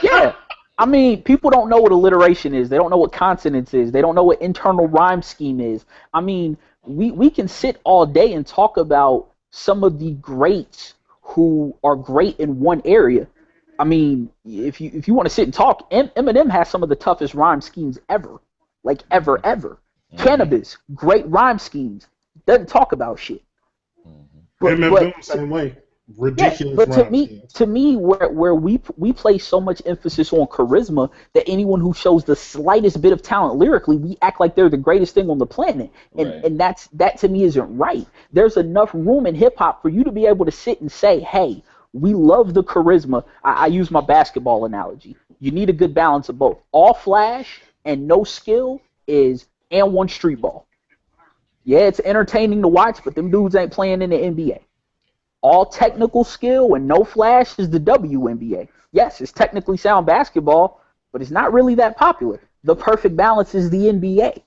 Yeah. I mean, people don't know what alliteration is. They don't know what consonants is. They don't know what internal rhyme scheme is. I mean, we can sit all day and talk about some of the greats who are great in one area. I mean, if you want to sit and talk, Eminem has some of the toughest rhyme schemes ever. Like, ever. Mm-hmm. Cannabis, great rhyme schemes. Doesn't talk about shit. Eminem same way. Ridiculous. Yeah, but to me, where we place so much emphasis on charisma that anyone who shows the slightest bit of talent lyrically, we act like they're the greatest thing on the planet, and that to me isn't right. There's enough room in hip hop for you to be able to sit and say, hey, we love the charisma. I use my basketball analogy. You need a good balance of both. All flash and no skill is and one street ball. Yeah, it's entertaining to watch, but them dudes ain't playing in the NBA. All technical skill and no flash is the WNBA. Yes, it's technically sound basketball, but it's not really that popular. The perfect balance is the NBA.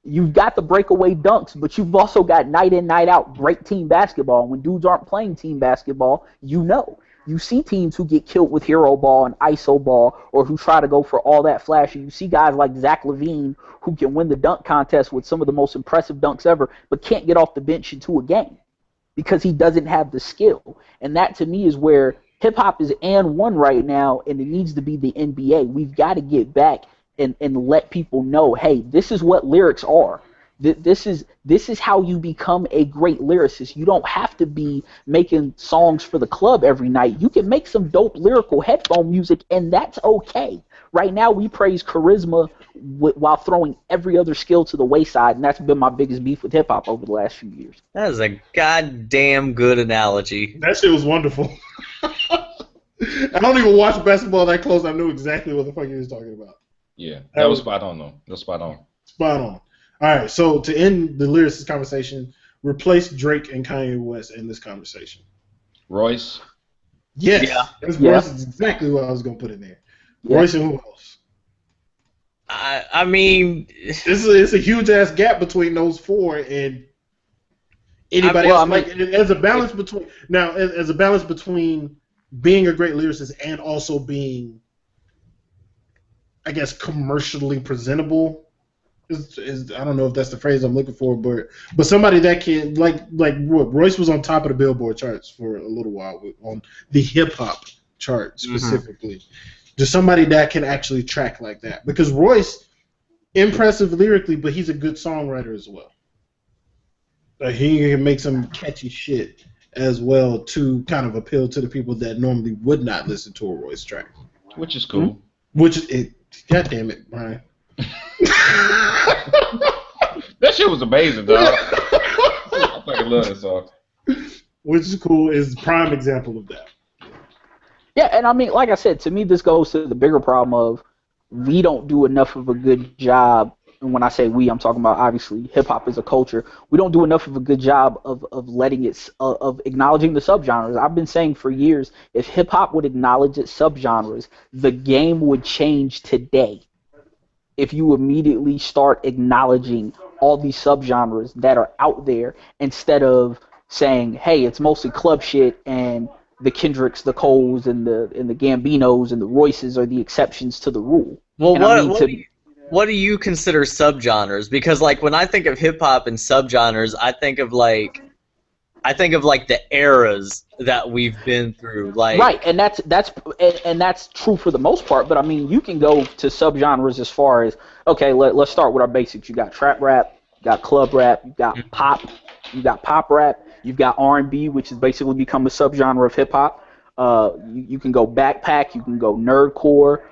You've got the breakaway dunks, but you've also got night in, night out great team basketball. When dudes aren't playing team basketball, you see teams who get killed with hero ball and iso ball, or who try to go for all that flash. And you see guys like Zach LaVine who can win the dunk contest with some of the most impressive dunks ever, but can't get off the bench into a game because he doesn't have the skill. And that to me is where hip-hop is and one right now, and it needs to be the NBA. We've got to get back and let people know, hey, this is what lyrics are. This is how you become a great lyricist. You don't have to be making songs for the club every night. You can make some dope lyrical headphone music, and that's okay. Right now, we praise charisma while throwing every other skill to the wayside, and that's been my biggest beef with hip-hop over the last few years. That is a goddamn good analogy. That shit was wonderful. I don't even watch basketball that close. I knew exactly what the fuck he was talking about. Yeah, that was spot on, though. That was spot on. Spot on. All right, so to end the lyricist conversation, replace Drake and Kanye West in this conversation. Royce? Yes. Yeah. Royce is exactly what I was going to put in there. Yeah. Royce and who else? I mean... It's a huge-ass gap between those four and anybody else. As a balance between... Now, as a balance between being a great lyricist and also being, I guess, commercially presentable... I don't know if that's the phrase I'm looking for, but somebody that can like Royce was on top of the Billboard charts for a little while on the hip hop chart specifically. Just somebody that can actually track like that, because Royce impressive lyrically, but he's a good songwriter as well. He can make some catchy shit as well to kind of appeal to the people that normally would not listen to a Royce track, which is cool. Which is it? God damn it, Brian. That shit was amazing, dog. I fucking love that song. Which is cool, is prime example of that. Yeah, and I mean, like I said, to me this goes to the bigger problem of we don't do enough of a good job, and when I say we, I'm talking about obviously hip-hop as a culture. We don't do enough of a good job of letting it, of acknowledging the subgenres. I've been saying for years, if hip-hop would acknowledge its subgenres, the game would change today. If you immediately start acknowledging all these subgenres that are out there, instead of saying, hey, it's mostly club shit and the Kendricks, the Coles, and the Gambinos and the Royces are the exceptions to the rule. Well, what do you consider subgenres? Because like when I think of hip hop and subgenres, I think of like the eras that we've been through, like right, and that's true for the most part. But I mean, you can go to subgenres as far as, okay, let's start with our basics. You got trap rap, you got club rap, you got pop, you got pop rap, you've got R&B, which has basically become a subgenre of hip hop. You can go backpack, you can go nerdcore,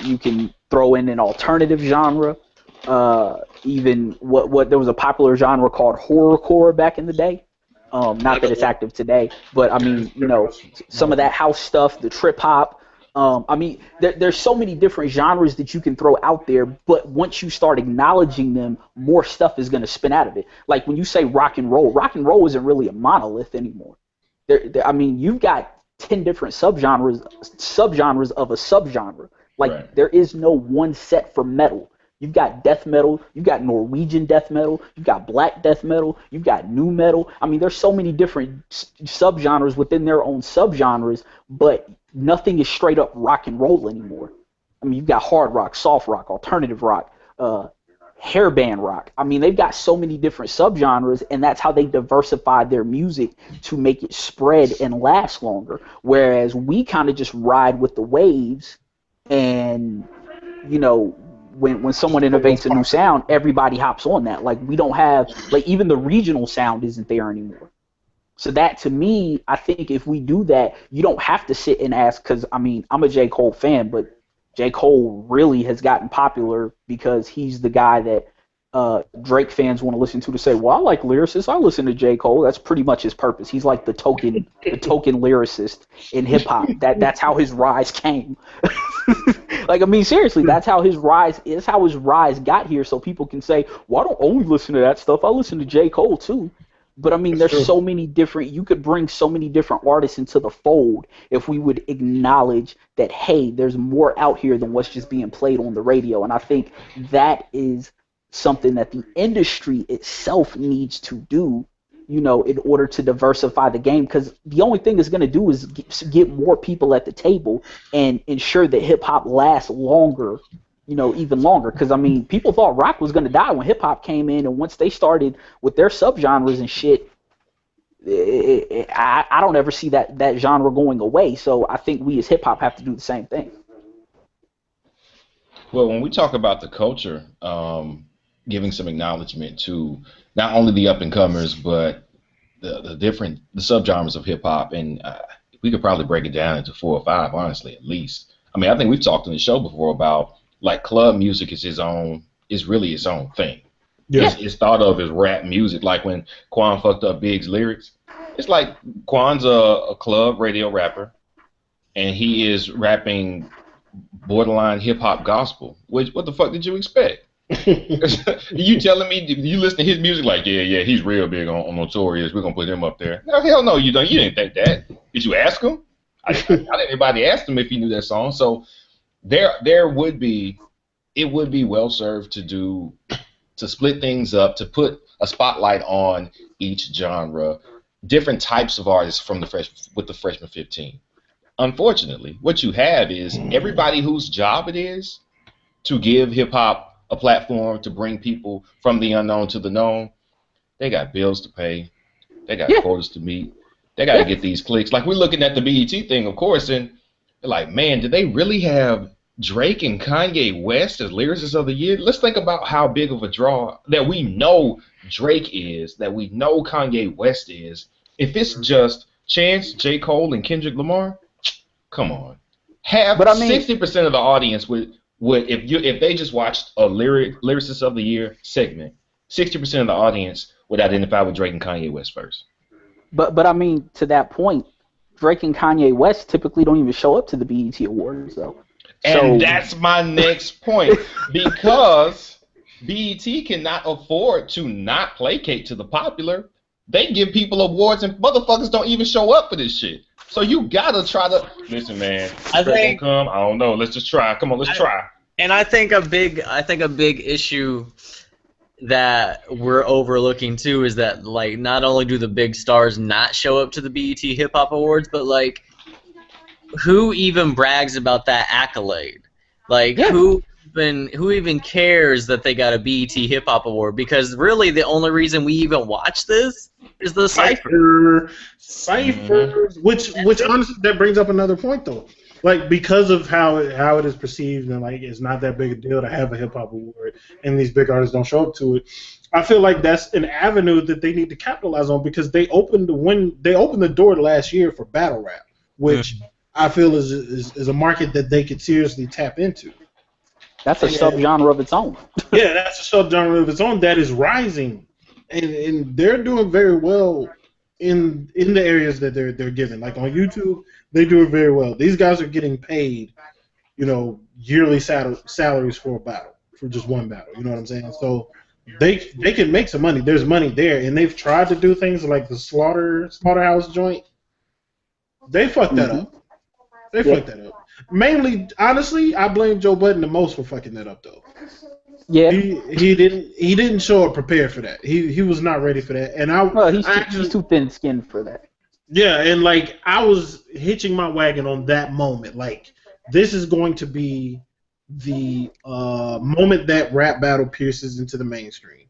you can throw in an alternative genre. Even what there was a popular genre called horrorcore back in the day. Not that it's active today, but I mean, you know, some of that house stuff, the trip hop. I mean, there's so many different genres that you can throw out there, but once you start acknowledging them, more stuff is going to spin out of it. Like when you say rock and roll isn't really a monolith anymore. I mean, you've got 10 different subgenres of a subgenre. Like Right. there is no one set for metal. You've got death metal, you've got Norwegian death metal, you've got black death metal, you've got new metal. I mean, there's so many different subgenres within their own subgenres, but nothing is straight up rock and roll anymore. I mean, you've got hard rock, soft rock, alternative rock, hairband rock. I mean, they've got so many different subgenres, and that's how they diversify their music to make it spread and last longer. Whereas we kind of just ride with the waves, and you know, when someone innovates a new sound, everybody hops on that. Like we don't have, like, even the regional sound isn't there anymore. So that, to me, I think if we do that, you don't have to sit and ask, because I mean, I'm a J. Cole fan, but J. Cole really has gotten popular because he's the guy that Drake fans want to listen to say, well, I like Lyricist, I listen to J. Cole. That's pretty much his purpose. He's like the token lyricist in hip hop. That's how his rise came. Like, I mean, seriously, that's how his rise got here, so people can say, well, I don't only listen to that stuff, I listen to J. Cole too. But I mean, there's so many different, you could bring so many different artists into the fold if we would acknowledge that, hey, there's more out here than what's just being played on the radio. And I think that is something that the industry itself needs to do, you know, in order to diversify the game, because the only thing it's going to do is get more people at the table and ensure that hip hop lasts longer, you know, even longer. Because I mean, people thought rock was going to die when hip hop came in, and once they started with their subgenres and shit, I don't ever see that genre going away. So I think we as hip hop have to do the same thing. Well, when we talk about the culture, giving some acknowledgement to not only the up and comers, but the subgenres of hip hop, and we could probably break it down into 4 or 5, honestly, at least. I mean, I think we've talked on the show before about, like, club music is really its own thing. Yeah. It's thought of as rap music. Like when Quan fucked up Big's lyrics, it's like Quan's a club radio rapper, and he is rapping borderline hip hop gospel. What the fuck did you expect? You telling me you listen to his music like, yeah, he's real big on Notorious, we're gonna put him up there? No, hell no, you don't. You didn't think that. Did you ask him? I didn't anybody ask him if he knew that song. So there would be, it would be well served to split things up, to put a spotlight on each genre, different types of artists with the freshman 15. Unfortunately, what you have is everybody whose job it is to give hip hop a platform to bring people from the unknown to the known, they got bills to pay, they got quotas to meet, they got to get these clicks. Like, we're looking at the BET thing, of course, and they're like, man, did they really have Drake and Kanye West as Lyricists of the Year? Let's think about how big of a draw that we know Drake is, that we know Kanye West is. If it's just Chance, J. Cole, and Kendrick Lamar, come on. But I mean, 60% of the audience would if they just watched a Lyricist of the Year segment, 60% of the audience would identify with Drake and Kanye West first. But I mean, to that point, Drake and Kanye West typically don't even show up to the BET Awards, though. And that's my next point, because BET cannot afford to not placate to the popular. They give people awards and motherfuckers don't even show up for this shit. So you gotta try to listen, man. I don't know. Let's just try. Come on, let's try. And I think a big issue that we're overlooking too is that, like, not only do the big stars not show up to the BET Hip Hop Awards, but like, who even brags about that accolade? Like, who even cares that they got a BET Hip Hop Award? Because really, the only reason we even watch this is the ciphers. Which honestly, that brings up another point though. Like, because of how it is perceived, and like, it's not that big a deal to have a hip hop award, and these big artists don't show up to it. I feel like that's an avenue that they need to capitalize on, because they opened the door last year for battle rap, which I feel is a market that they could seriously tap into. That's a subgenre of its own. Yeah, that's a subgenre of its own that is rising, and they're doing very well in the areas that they're given. Like on YouTube, they do it very well. These guys are getting paid, you know, yearly salaries for a battle, for just one battle. You know what I'm saying? So they can make some money. There's money there, and they've tried to do things like the Slaughterhouse joint. They fucked that up. They fucked that up. Mainly, honestly, I blame Joe Budden the most for fucking that up, though. Yeah. He didn't show up prepared for that. He was not ready for that. And he's too thin-skinned for that. Yeah, and like I was hitching my wagon on that moment. Like this is going to be the moment that rap battle pierces into the mainstream.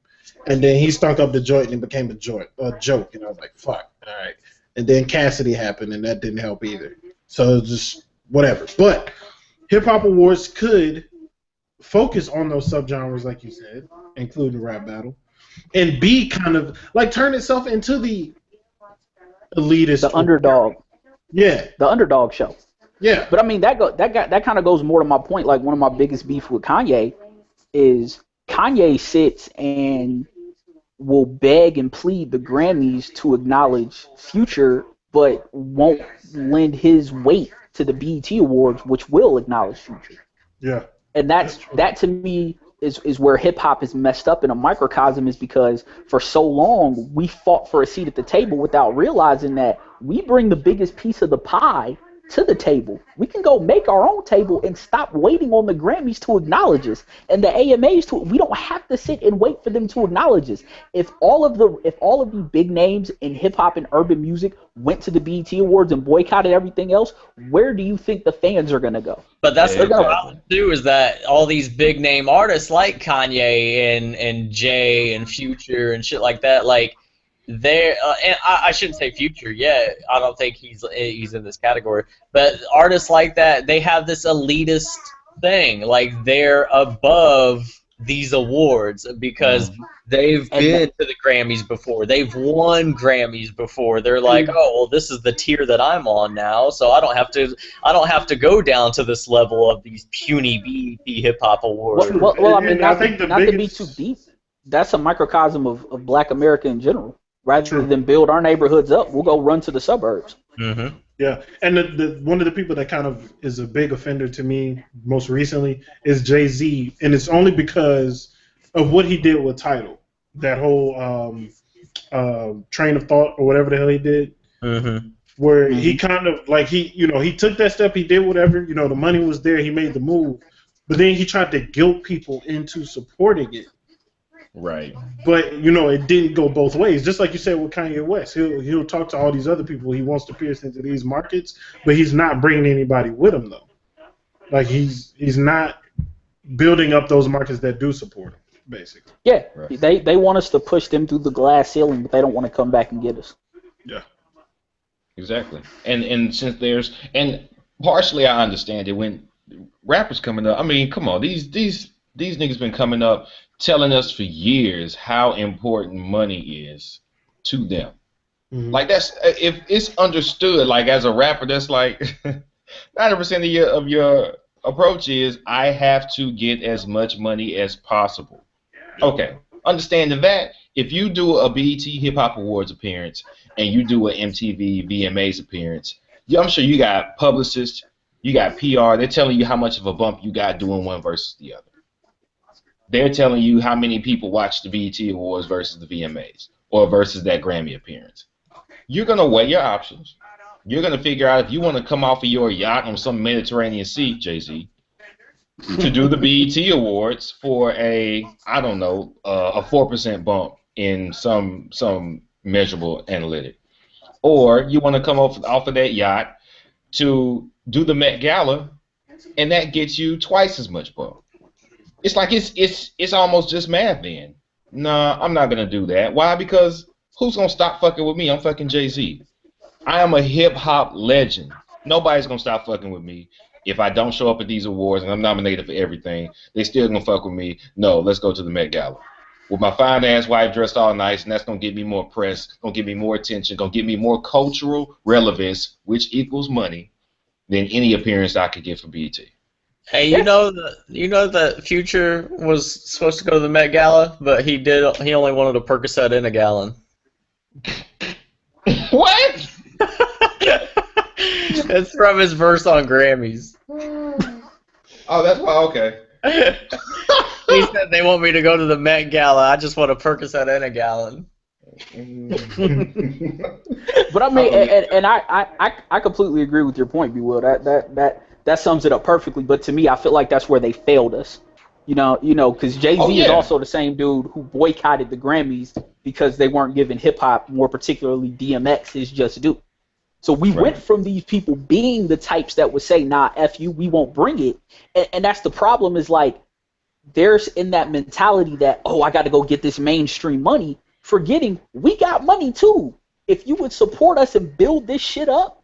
And then he stunk up the joint and it became a joke. And I was like, fuck, all right. And then Cassidy happened, and that didn't help either. So just whatever. But Hip Hop Awards could focus on those subgenres, like you said, including rap battle, and be kind of like turn itself into the elitist, the underdog. Yeah, the underdog show. Yeah, but I mean that kind of goes more to my point. Like one of my biggest beef with Kanye is Kanye sits and will beg and plead the Grammys to acknowledge Future, but won't lend his weight to the BET Awards, which will acknowledge Future. Yeah. And that to me is where hip hop is messed up in a microcosm, is because for so long we fought for a seat at the table without realizing that we bring the biggest piece of the pie to the table. We can go make our own table and stop waiting on the Grammys to acknowledge us and the AMAs to. We don't have to sit and wait for them to acknowledge us. If all of the big names in hip hop and urban music went to the BET Awards and boycotted everything else, where do you think the fans are gonna go? But that's the problem too, is that all these big name artists like Kanye and Jay and Future and shit like that, like. And I shouldn't say Future yet. I don't think he's in this category. But artists like that, they have this elitist thing. Like they're above these awards because they've been to the Grammys before. They've won Grammys before. They're like, oh, well, this is the tier that I'm on now, so I don't have to go down to this level of these puny BET hip hop awards. Well, I mean, not to be too deep. That's a microcosm of Black America in general. Rather than build our neighborhoods up, we'll go run to the suburbs. Mm-hmm. Yeah, and the one of the people that kind of is a big offender to me most recently is Jay-Z, and it's only because of what he did with Tidal, that whole train of thought or whatever the hell he did, where he kind of like he took that step, he did whatever, the money was there, he made the move, but then he tried to guilt people into supporting it. Right. But it didn't go both ways. Just like you said with Kanye West, he'll talk to all these other people he wants to pierce into these markets, but he's not bringing anybody with him though. Like he's not building up those markets that do support him, basically. Yeah, right. They want us to push them through the glass ceiling, but they don't want to come back and get us. Yeah. Exactly. And since partially I understand it when rappers coming up. I mean, come on, these niggas been coming up telling us for years how important money is to them. Mm-hmm. Like that's if it's understood. Like as a rapper, that's like 90% of your approach is I have to get as much money as possible. Okay, understanding that, if you do a BET Hip Hop Awards appearance and you do an MTV VMAs appearance, I'm sure you got publicists, you got PR. They're telling you how much of a bump you got doing one versus the other. They're telling you how many people watch the BET Awards versus the VMAs or versus that Grammy appearance. You're going to weigh your options. You're going to figure out if you want to come off of your yacht on some Mediterranean sea, Jay-Z, to do the BET Awards for a 4% bump in some measurable analytic. Or you want to come off of that yacht to do the Met Gala, and that gets you twice as much bump. It's like it's almost just math then. Nah, I'm not gonna do that. Why? Because who's gonna stop fucking with me? I'm fucking Jay-Z. I am a hip hop legend. Nobody's gonna stop fucking with me if I don't show up at these awards and I'm nominated for everything. They still gonna fuck with me. No, let's go to the Met Gala with my fine ass wife dressed all nice, and that's gonna get me more press, gonna get me more attention, gonna get me more cultural relevance, which equals money, than any appearance I could get for BET. Hey, you know that Future was supposed to go to the Met Gala, but he only wanted a Percocet in a gallon. What? It's from his verse on Grammys. Oh, that's why. Okay. He said they want me to go to the Met Gala. I just want a Percocet in a gallon. But I mean, and I completely agree with your point, B. Will. that sums it up perfectly. But to me, I feel like that's where they failed us. Because Jay-Z is also the same dude who boycotted the Grammys because they weren't giving hip hop, more particularly DMX, his just due. So we went from these people being the types that would say, nah, F you, we won't bring it. And that's the problem, is like, there's in that mentality that, oh, I got to go get this mainstream money, forgetting we got money too. If you would support us and build this shit up,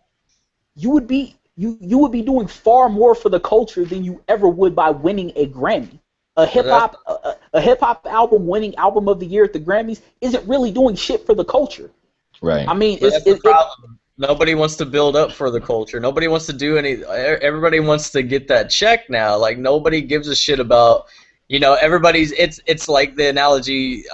you would be doing far more for the culture than you ever would by winning a Grammy. A hip hop album winning album of the year at the Grammys isn't really doing shit for the culture. Right. I mean, that's the problem. Nobody wants to build up for the culture. Nobody wants to do any. Everybody wants to get that check now. Like, nobody gives a shit about. Everybody's. It's like the analogy.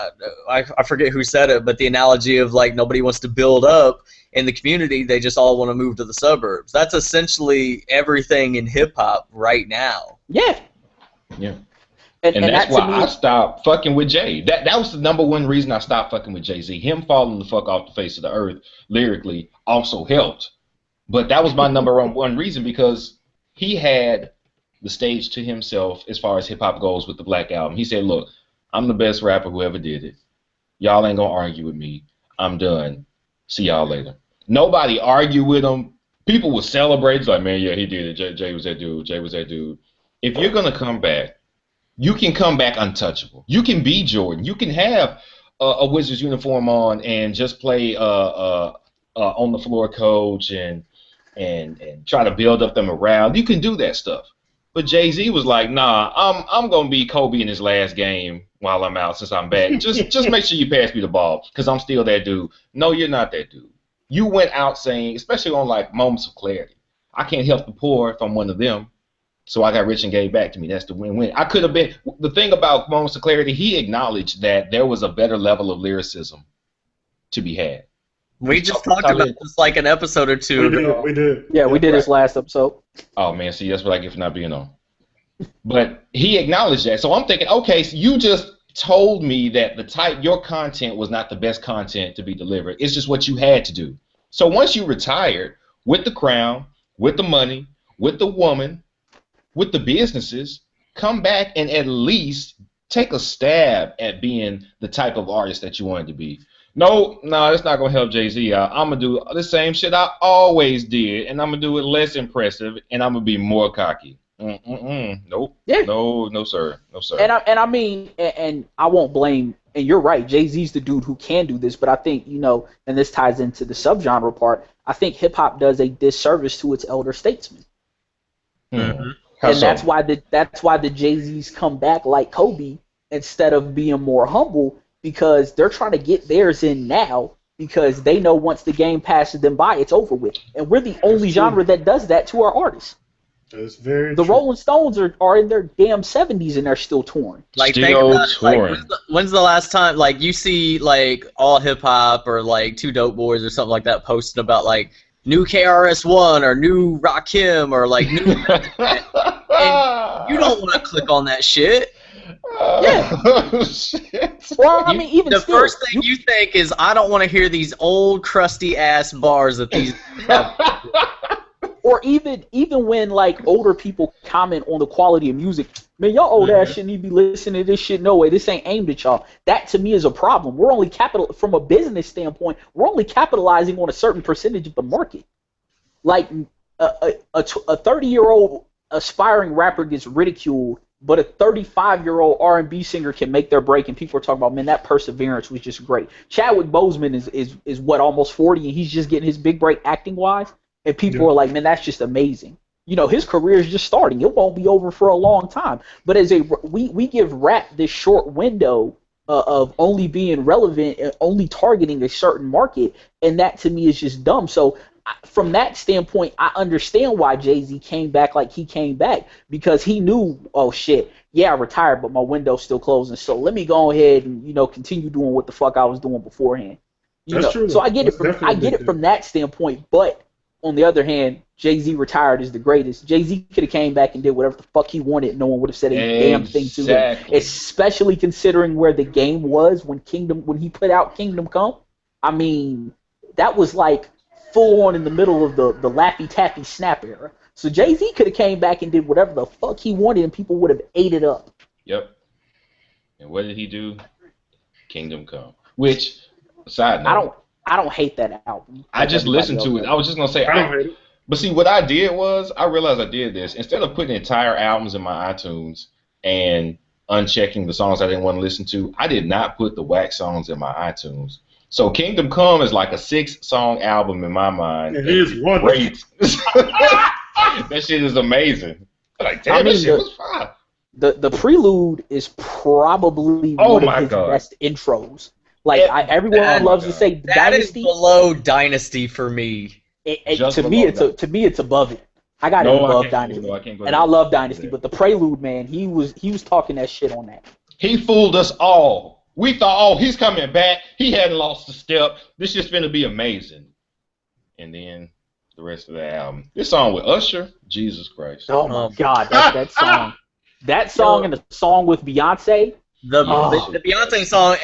I forget who said it, but the analogy of like nobody wants to build up in the community. They just all want to move to the suburbs. That's essentially everything in hip hop right now. Yeah. Yeah. And that's why I stopped fucking with Jay. That was the number one reason I stopped fucking with Jay-Z. Him falling the fuck off the face of the earth lyrically also helped. But that was my number one reason, because he had the stage to himself as far as hip-hop goes with the Black Album. He said, look, I'm the best rapper who ever did it. Y'all ain't gonna argue with me. I'm done. See y'all later. Nobody argued with him. People would celebrate. It's like, man, yeah, he did it. Jay was that dude. Jay was that dude. If you're gonna come back, you can come back untouchable. You can be Jordan. You can have a Wizards uniform on and just play on the floor coach and try to build up them around. You can do that stuff. But Jay-Z was like, nah, I'm gonna be Kobe in his last game while I'm out since I'm back. Just make sure you pass me the ball, because I'm still that dude. No, you're not that dude. You went out saying, especially on like Moments of Clarity, I can't help the poor if I'm one of them. So I got rich and gave back to me. That's the win-win. I could have been. The thing about Moments of Clarity, he acknowledged that there was a better level of lyricism to be had. We just talked about this like an episode or two ago. We did. Yeah, we did this last episode. Oh, man, see, that's what I get for not being on. But he acknowledged that. So I'm thinking, okay, so you just told me that your content was not the best content to be delivered. It's just what you had to do. So once you retired with the crown, with the money, with the woman, with the businesses, come back and at least take a stab at being the type of artist that you wanted to be. No, that's not going to help Jay-Z out. I'm going to do the same shit I always did, and I'm going to do it less impressive, and I'm going to be more cocky. Nope. Yeah. No, sir. No, sir. And I mean, and I won't blame, and you're right, Jay-Z's the dude who can do this, but I think, and this ties into the subgenre part, I think hip-hop does a disservice to its elder statesmen. Mm-hmm. And that's why the Jay-Z's come back like Kobe instead of being more humble, because they're trying to get theirs in now, because they know once the game passes them by, it's over with. And we're the only genre that does that to our artists. That's very The true. Rolling Stones are in their damn 70s and they're still touring. Like, think about it, like, when's the last time, like, you see, like, all hip-hop or, like, Two Dope Boys or something like that posting about, like, new KRS-One or new Rakim or, like, new... and you don't want to click on that shit. Yeah. Shit. Well, I mean, even the still, first thing you think is, I don't want to hear these old, crusty-ass bars that these... Or even when like older people comment on the quality of music, man, y'all old ass shouldn't even be listening to this shit. No way, this ain't aimed at y'all. That to me is a problem. We're only from a business standpoint, we're only capitalizing on a certain percentage of the market. Like a 30-year-old aspiring rapper gets ridiculed, but a 35-year-old R&B singer can make their break, and people are talking about, man, that perseverance was just great. Chadwick Boseman is what, almost 40, and he's just getting his big break acting wise. And people are like, man, that's just amazing. His career is just starting. It won't be over for a long time. But we give rap this short window of only being relevant and only targeting a certain market, and that to me is just dumb. So from that standpoint, I understand why Jay-Z came back like he came back, because he knew, oh shit, yeah, I retired, but my window's still closing. So let me go ahead and continue doing what the fuck I was doing beforehand. That's true. So I get it from that standpoint, but on the other hand, Jay-Z retired is the greatest. Jay-Z could have came back and did whatever the fuck he wanted. No one would have said a damn thing to him. Especially considering where the game was when he put out Kingdom Come. I mean, that was like full on in the middle of the Laffy Taffy Snap era. So Jay-Z could have came back and did whatever the fuck he wanted, and people would have ate it up. Yep. And what did he do? Kingdom Come. Which, side note, I don't hate that album. I just listened to it. I was just gonna say, but see, what I did was, I realized I did this instead of putting entire albums in my iTunes and unchecking the songs I didn't want to listen to. I did not put the whack songs in my iTunes. So Kingdom Come is like a 6-song album in my mind. It is wonderful. That shit is amazing. Like, damn, that shit was fire. The prelude is probably one of his best intros. Like everyone loves to say that Dynasty. Is below Dynasty for me. To me, it's above it. I got it above Dynasty, and I love Dynasty. But the prelude, man, he was talking that shit on that. He fooled us all. We thought, oh, he's coming back. He hadn't lost a step. This just gonna be amazing. And then the rest of the album, this song with Usher, Jesus Christ. Oh my God, that song, that song, and the song with Beyonce. The Beyonce song,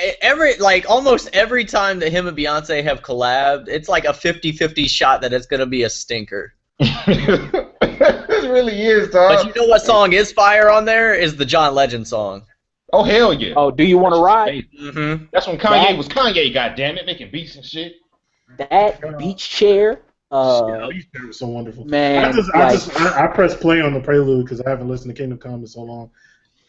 almost every time that him and Beyonce have collabed, it's like a 50-50 shot that it's gonna be a stinker. It really is, dog. But you know what song is fire on there? Is the John Legend song. Oh hell yeah. Oh, Do You Want to Ride? Mm-hmm. That's when Kanye was Kanye. Goddammit, making beats and shit. That Beach Chair. Beach Chair was so wonderful. Man, I pressed play on the prelude because I haven't listened to Kingdom Come in so long.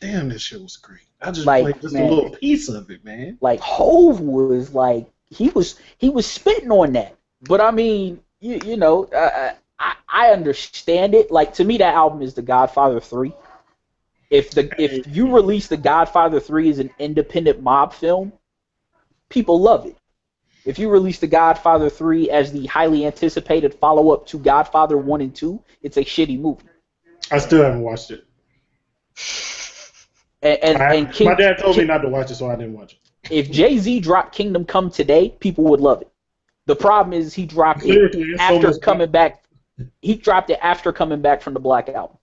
Damn, this shit was great. I just played just a little piece of it, man. Like Hove was like he was spitting on that. But I mean, you know, I understand it. Like to me, that album is The Godfather 3. If you release The Godfather 3 as an independent mob film, people love it. If you release The Godfather 3 as the highly anticipated follow-up to Godfather 1 and 2, it's a shitty movie. I still haven't watched it. My dad told me not to watch it, so I didn't watch it. If Jay-Z dropped Kingdom Come today, people would love it. The problem is he dropped it after coming back. He dropped it after coming back from the Black Album.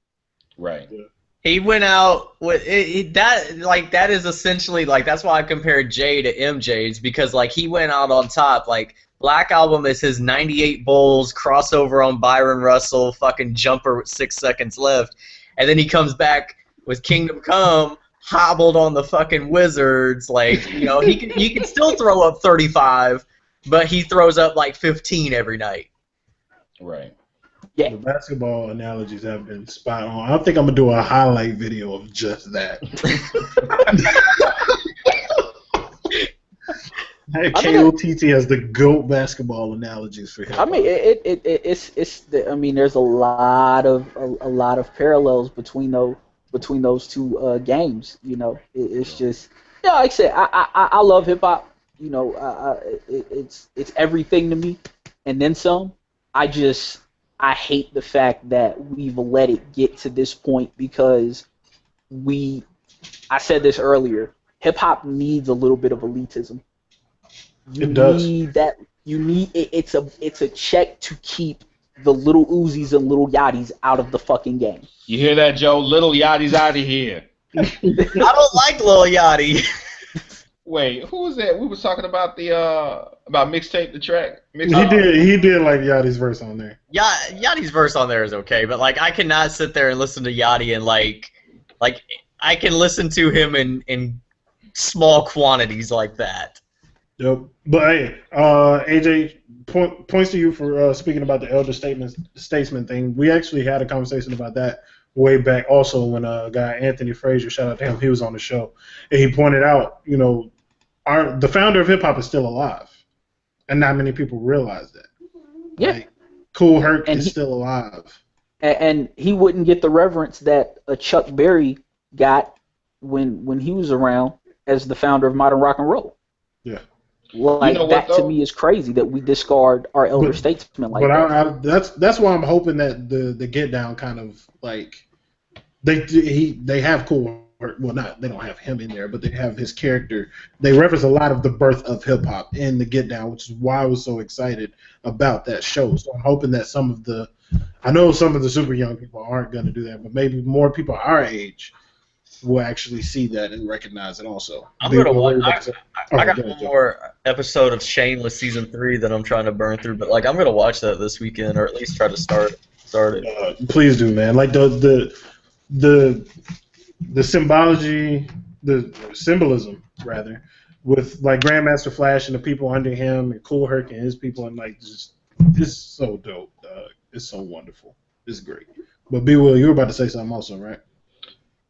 Right. Yeah. He went out with that is essentially that's why I compared Jay to MJ's, because he went out on top. Black Album is his 98 Bulls crossover on Byron Russell, fucking jumper with 6 seconds left, and then he comes back with Kingdom Come hobbled on the fucking Wizards. He can still throw up 35, but he throws up 15 every night. Right. Yeah. The basketball analogies have been spot on. I think I'm gonna do a highlight video of just that. KOTT has the GOAT basketball analogies for him. I mean, there's a lot of parallels between those two games. You know, it's just like I said, I love hip hop. You know, it's everything to me, and then some. I hate the fact that we've let it get to this point because I said this earlier, hip-hop needs a little bit of elitism. It does. It's a check to keep the Little Uzis and Little Yachties out of the fucking game. You hear that, Joe? Little Yachty's out of here. I don't like Lil Yachty. Wait, who was that? We was talking about about Mixtape, the track. He did like Yachty's verse on there. Yeah, Yachty's verse on there is okay, but I cannot sit there and listen to Yachty and I can listen to him in small quantities like that. Yep. But hey, AJ, points to you for speaking about the elder statesman thing. We actually had a conversation about that way back also when a guy, Anthony Frazier, shout out to him, he was on the show, and he pointed out, the founder of hip-hop is still alive, and not many people realize that. Yeah. Kool Herc is still alive. And he wouldn't get the reverence that a Chuck Berry got when he was around as the founder of modern rock and roll. Yeah. To me is crazy that we discard our elder statesmen like that. That's why I'm hoping that the Get Down kind of they have Kool Herc. Well, they don't have him in there, but they have his character. They reference a lot of the birth of hip hop in the Get Down, which is why I was so excited about that show. So I'm hoping that I know some of the super young people aren't going to do that, but maybe more people our age will actually see that and recognize it also. I'm gonna watch. I got one more episode of Shameless season 3 that I'm trying to burn through, but I'm gonna watch that this weekend, or at least try to start. Started. Please do, man. Like the symbology, the symbolism rather, with like Grandmaster Flash and the people under him, and Cool Herc and his people, and like just it's so dope. It's so wonderful. It's great. But B Will, you were about to say something also, right?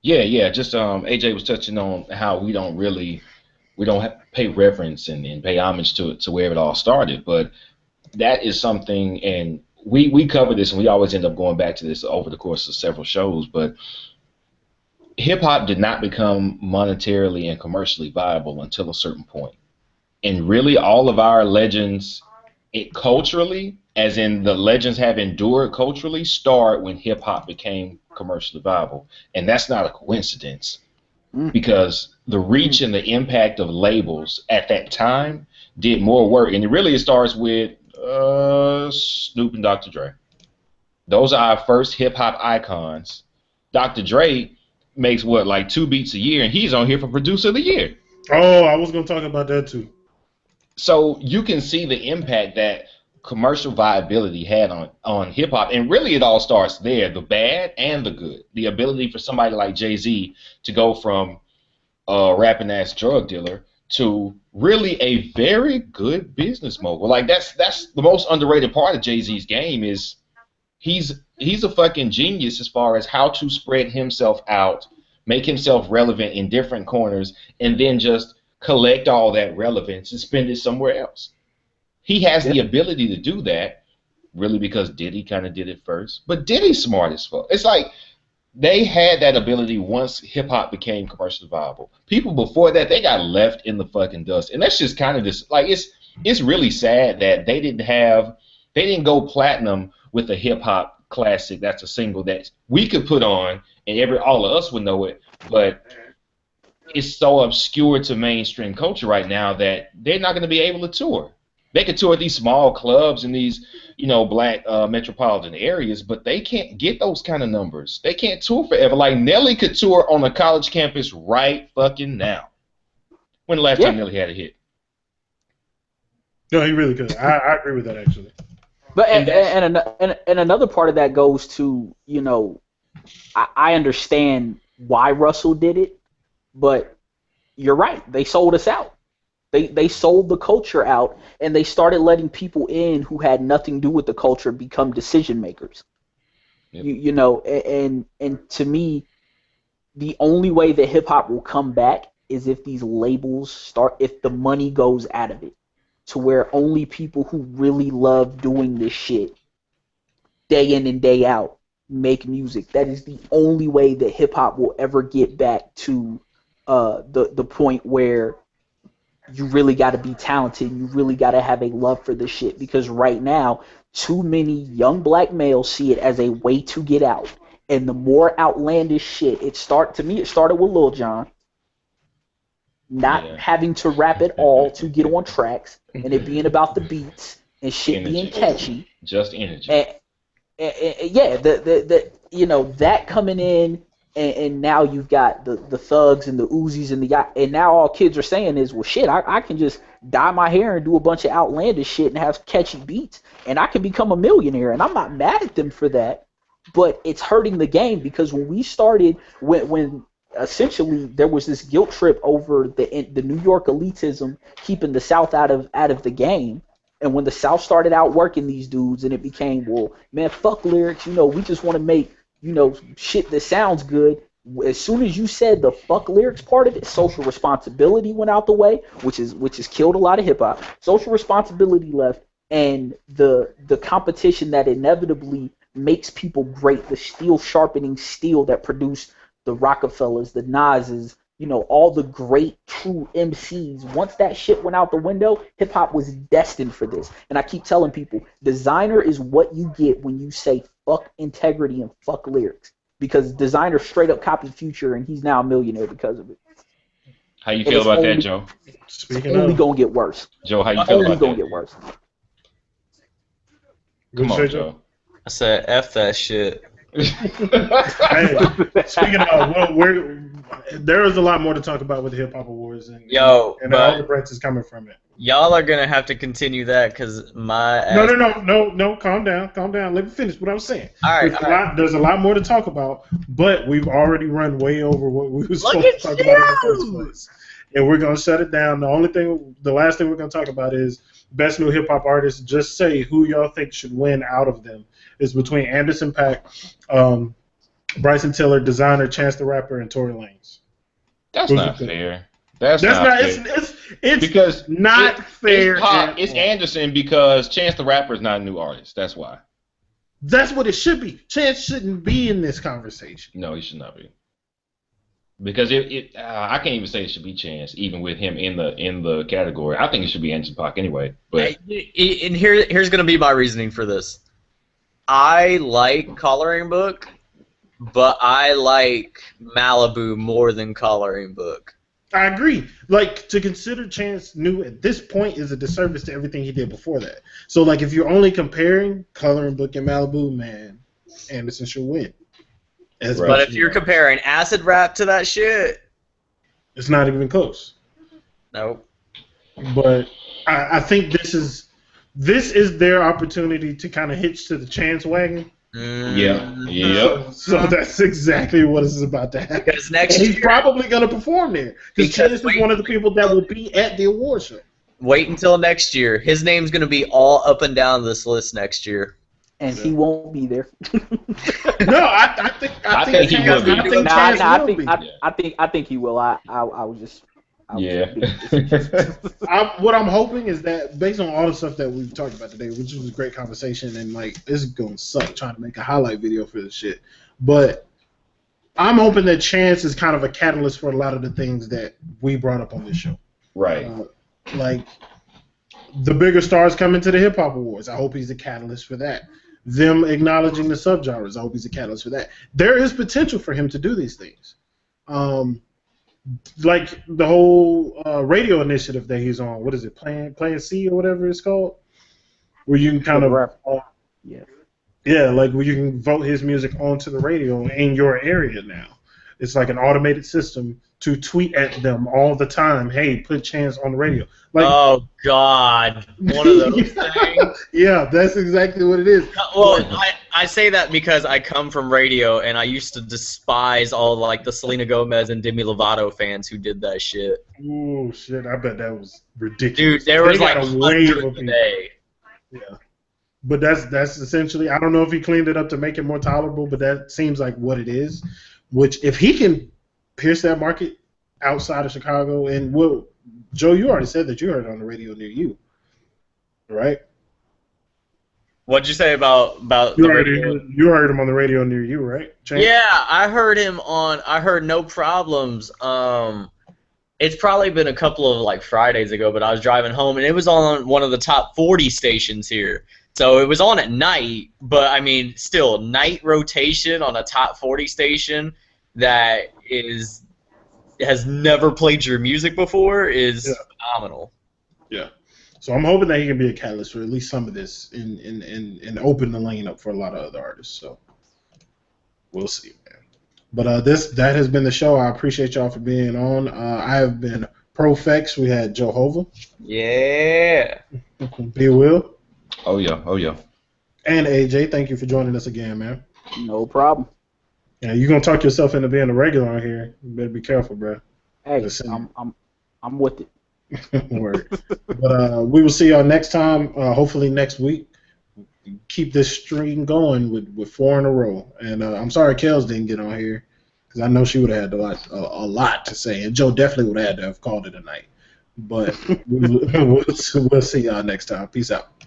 Yeah. Just AJ was touching on how we don't pay reverence and pay homage to where it all started, but that is something, and we cover this, and we always end up going back to this over the course of several shows, but hip hop did not become monetarily and commercially viable until a certain point. And really all of our legends culturally, as in the legends have endured culturally, start when hip hop became commercially viable. And that's not a coincidence, because the reach and the impact of labels at that time did more work. And it starts with Snoop and Dr. Dre. Those are our first hip hop icons. Dr. Dre makes what, like 2 beats a year, and he's on here for producer of the year. Oh, I was gonna talk about that too. So you can see the impact that commercial viability had on hip hop, and really it all starts there, the bad and the good. The ability for somebody like Jay-Z to go from a rapping ass drug dealer to really a very good business mogul. Like that's the most underrated part of Jay-Z's game is he's a fucking genius as far as how to spread himself out, make himself relevant in different corners, and then just collect all that relevance and spend it somewhere else. He has the ability to do that, really, because Diddy kind of did it first. But Diddy's smart as fuck. It's like they had that ability once hip hop became commercially viable. People before that, they got left in the fucking dust, and that's just kind of this. Like it's really sad that they didn't go platinum with a hip hop classic. That's a single that we could put on and all of us would know it, but it's so obscure to mainstream culture right now that they're not going to be able to tour. They could tour these small clubs in these, black metropolitan areas, but they can't get those kind of numbers. They can't tour forever. Like Nelly could tour on a college campus right fucking now. When the last time Nelly had a hit? No, he really could. I agree with that actually. But and another part of that goes to, I understand why Russell did it, but you're right. They sold us out. They sold the culture out, and they started letting people in who had nothing to do with the culture become decision makers. Yep. And to me, the only way that hip hop will come back is if these labels if the money goes out of it, to where only people who really love doing this shit day in and day out make music. That is the only way that hip hop will ever get back to the point where you really got to be talented. You really got to have a love for this shit, because right now, too many young black males see it as a way to get out. And the more outlandish shit, it started with Lil Jon. Not having to rap at all to get on tracks, and it being about the beats and shit being catchy. Just energy. That coming in, and now you've got the thugs and the Uzis and now all kids are saying is, well, shit, I can just dye my hair and do a bunch of outlandish shit and have catchy beats, and I can become a millionaire, and I'm not mad at them for that, but it's hurting the game, because when we started, when essentially there was this guilt trip over the New York elitism keeping the South out of the game, and when the South started outworking these dudes, and it became, well, man, fuck lyrics, we just want to make shit that sounds good. As soon as you said the fuck lyrics part of it, social responsibility went out the way, which has killed a lot of hip hop. Social responsibility left, and the competition that inevitably makes people great, the steel sharpening steel that produced the Rockefellers, the Nas's, all the great true MCs. Once that shit went out the window, hip hop was destined for this. And I keep telling people, designer is what you get when you say fuck integrity and fuck lyrics. Because designer straight up copied Future, and he's now a millionaire because of it. How you feel about that, Joe? It's only gonna get worse. Joe, how you feel about that? It's only gonna get worse. Come on, Joe. I said F that shit. Hey, speaking of, there is a lot more to talk about with the Hip Hop Awards, and all the breaks is coming from it. Y'all are gonna have to continue that because my No. Calm down. Let me finish what I was saying. All right. There's a lot more to talk about, but we've already run way over what we were supposed to talk about in the first place, and we're gonna shut it down. The last thing we're gonna talk about is best new hip hop artists. Just say who y'all think should win out of them. It's between Anderson .Paak, Bryson Tiller, Designer, Chance the Rapper, and Tory Lanez. That's not fair. That's not fair. It's because not fair. It's Anderson because Chance the Rapper is not a new artist. That's why. That's what it should be. Chance shouldn't be in this conversation. No, he should not be. Because I can't even say it should be Chance, even with him in the category. I think it should be Anderson .Paak anyway. But and here's gonna be my reasoning for this. I like Coloring Book, but I like Malibu more than Coloring Book. I agree. Like, to consider Chance new at this point is a disservice to everything he did before that. So, like, if you're only comparing Coloring Book and Malibu, man, Anderson should win. But if you're comparing acid rap to that shit, it's not even close. Nope. But I think this is their opportunity to kind of hitch to the Chance wagon. Yeah. So that's exactly what is about to happen. Because next he's year, probably going to perform there. Because Chance is one of the people that will be at the award show. Wait until next year. His name's going to be all up and down this list next year. And he won't be there. No, I think he will be. I think he will. I was just. What I'm hoping is that based on all the stuff that we've talked about today, which was a great conversation, and like it's gonna suck trying to make a highlight video for this shit, but I'm hoping that Chance is kind of a catalyst for a lot of the things that we brought up on this show. Right. Like the bigger stars coming to the Hip Hop Awards. I hope he's a catalyst for that. Them acknowledging the subgenres. I hope he's a catalyst for that. There is potential for him to do these things. Like the whole radio initiative that he's on. What is it? Plan C or whatever it's called? Where you can kind of like where you can vote his music onto the radio in your area now. It's like an automated system to tweet at them all the time. Hey, put Chance on the radio. Like, oh God, one of those things. Yeah, that's exactly what it is. Well, I say that because I come from radio, and I used to despise all like the Selena Gomez and Demi Lovato fans who did that shit. Oh shit, I bet that was ridiculous. Dude, there was like a wave of people. Yeah. But that's essentially, I don't know if he cleaned it up to make it more tolerable, but that seems like what it is. Which, if he can pierce that market outside of Chicago, and Joe, you already said that you heard it on the radio near you, right? What'd you say about the radio? You heard him on the radio near you, right? Chance? Yeah, I heard him on. I heard No Problems. It's probably been a couple of like Fridays ago, but I was driving home, and it was on one of the top 40 stations here. So it was on at night, but I mean, still, night rotation on a top 40 station that has never played your music before is phenomenal. Yeah. So I'm hoping that he can be a catalyst for at least some of this and open the lane up for a lot of other artists. So we'll see, man. But that has been the show. I appreciate y'all for being on. I have been Profex. We had Joe Hova. Yeah. B. Will. Oh yeah. And AJ, thank you for joining us again, man. No problem. Yeah, you're gonna talk yourself into being a regular on here. You better be careful, bro. Hey, I'm with it. Word. But we will see y'all next time. Hopefully next week. Keep this stream going with 4 in a row. And I'm sorry Kels didn't get on here because I know she would have had a lot to say, and Joe definitely would have had to have called it a night. But we'll see y'all next time. Peace out.